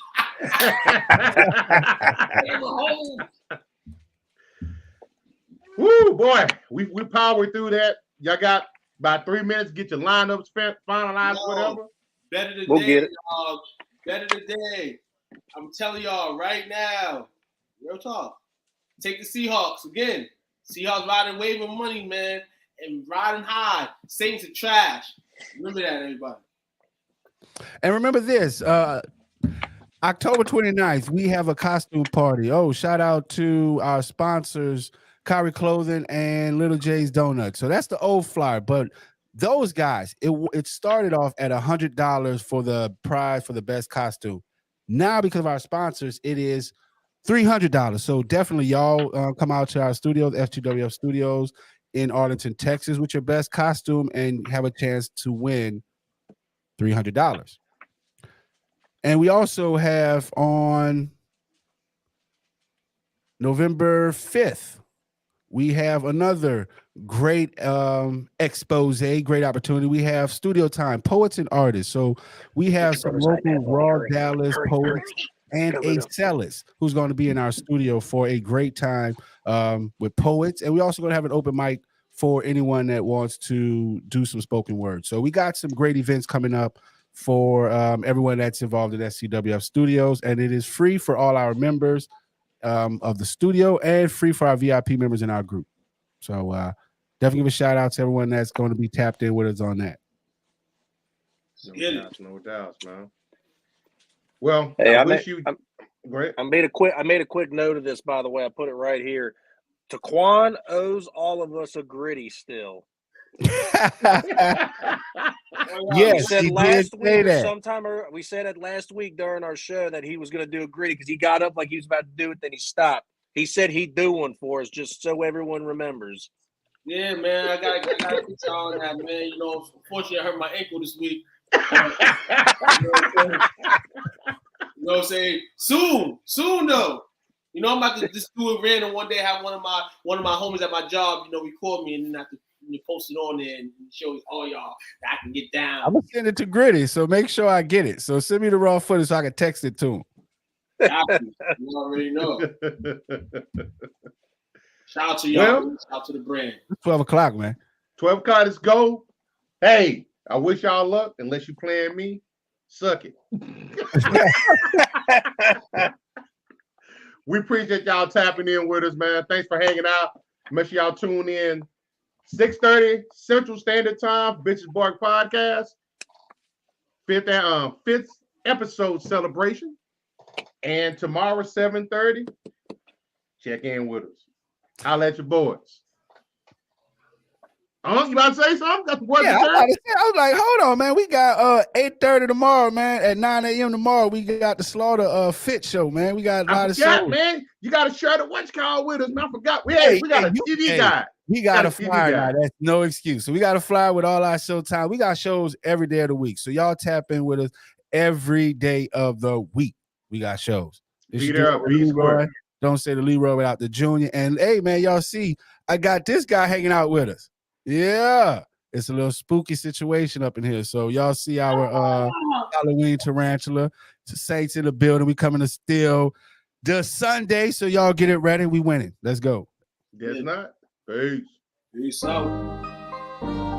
Woo, boy. We powered through that. Y'all got about 3 minutes. Get your lineups finalized, whatever. Better today, We'll get it. dog. Better today. I'm telling y'all right now. Real talk. Take the Seahawks again. Seahawks riding wave of money, man, and riding high. Saints are trash. Remember that, everybody. And remember this, October 29th, we have a costume party. Oh, shout out to our sponsors, Kyrie Clothing and Little J's Donuts. So that's the old flyer, but those guys, it started off at $100 for the prize for the best costume. Now, because of our sponsors, it is $300. So definitely y'all come out to our studios, STWF Studios in Arlington, Texas, with your best costume and have a chance to win $300. And we also have on November 5th, we have another great expose, great opportunity. We have studio time, poets and artists. So we have some local raw Dallas poets and a cellist who's going to be in our studio for a great time with poets. And we're also going to have an open mic for anyone that wants to do some spoken word. So we got some great events coming up for everyone that's involved in STWF Studios, and it is free for all our members of the studio and free for our VIP members in our group. So definitely give a shout out to everyone that's going to be tapped in with us on that. No doubt, man. Well, hey, I made a quick note of this, by the way. I put it right here. Taquan owes all of us a gritty still. Yes, we said he last did week say or that. sometime we said it last week during our show that he was going to do a gritty because he got up like he was about to do it, then he stopped. He said he'd do one for us, just so everyone remembers. Yeah, man, I gotta get y'all on that, man. You know, unfortunately, I hurt my ankle this week. You know what I'm saying? Soon though. You know, I'm about to just do it random one day. Have one of my homies at my job, you know, record me and then have to post it on there and show all y'all that I can get down. I'm gonna send it to Gritty, so make sure I get it. So send me the raw footage so I can text it to him. You already know. Shout out to y'all. Shout out to the brand. It's 12 o'clock, man. 12 o'clock, let's go. Hey, I wish y'all luck. Unless you playing me, suck it. We appreciate y'all tapping in with us, man. Thanks for hanging out. Make sure y'all tune in 6:30 Central Standard Time, Bitches Bark Podcast. Fifth episode celebration. And tomorrow, 7:30, check in with us. Holla at your boys. You about to say something? Got the boys I was like, hold on, man. We got 8:30 tomorrow, man. At 9 a.m. tomorrow, we got the Slaughter Fit show, man. We got a lot of shows. Man. You got to share the watch call with us, man. I forgot. We got a TV guy. We got a flyer now. That's no excuse. So we got a flyer with all our show time. We got shows every day of the week. So y'all tap in with us every day of the week. We got shows. Leroy. Don't say the Leroy without the Junior. And hey, man, y'all see, I got this guy hanging out with us. Yeah, it's a little spooky situation up in here. So y'all see our Halloween tarantula. It's Saints in the building. We coming to steal the Sunday. So y'all get it ready. We winning. Let's go. Guess not. Peace. Peace out.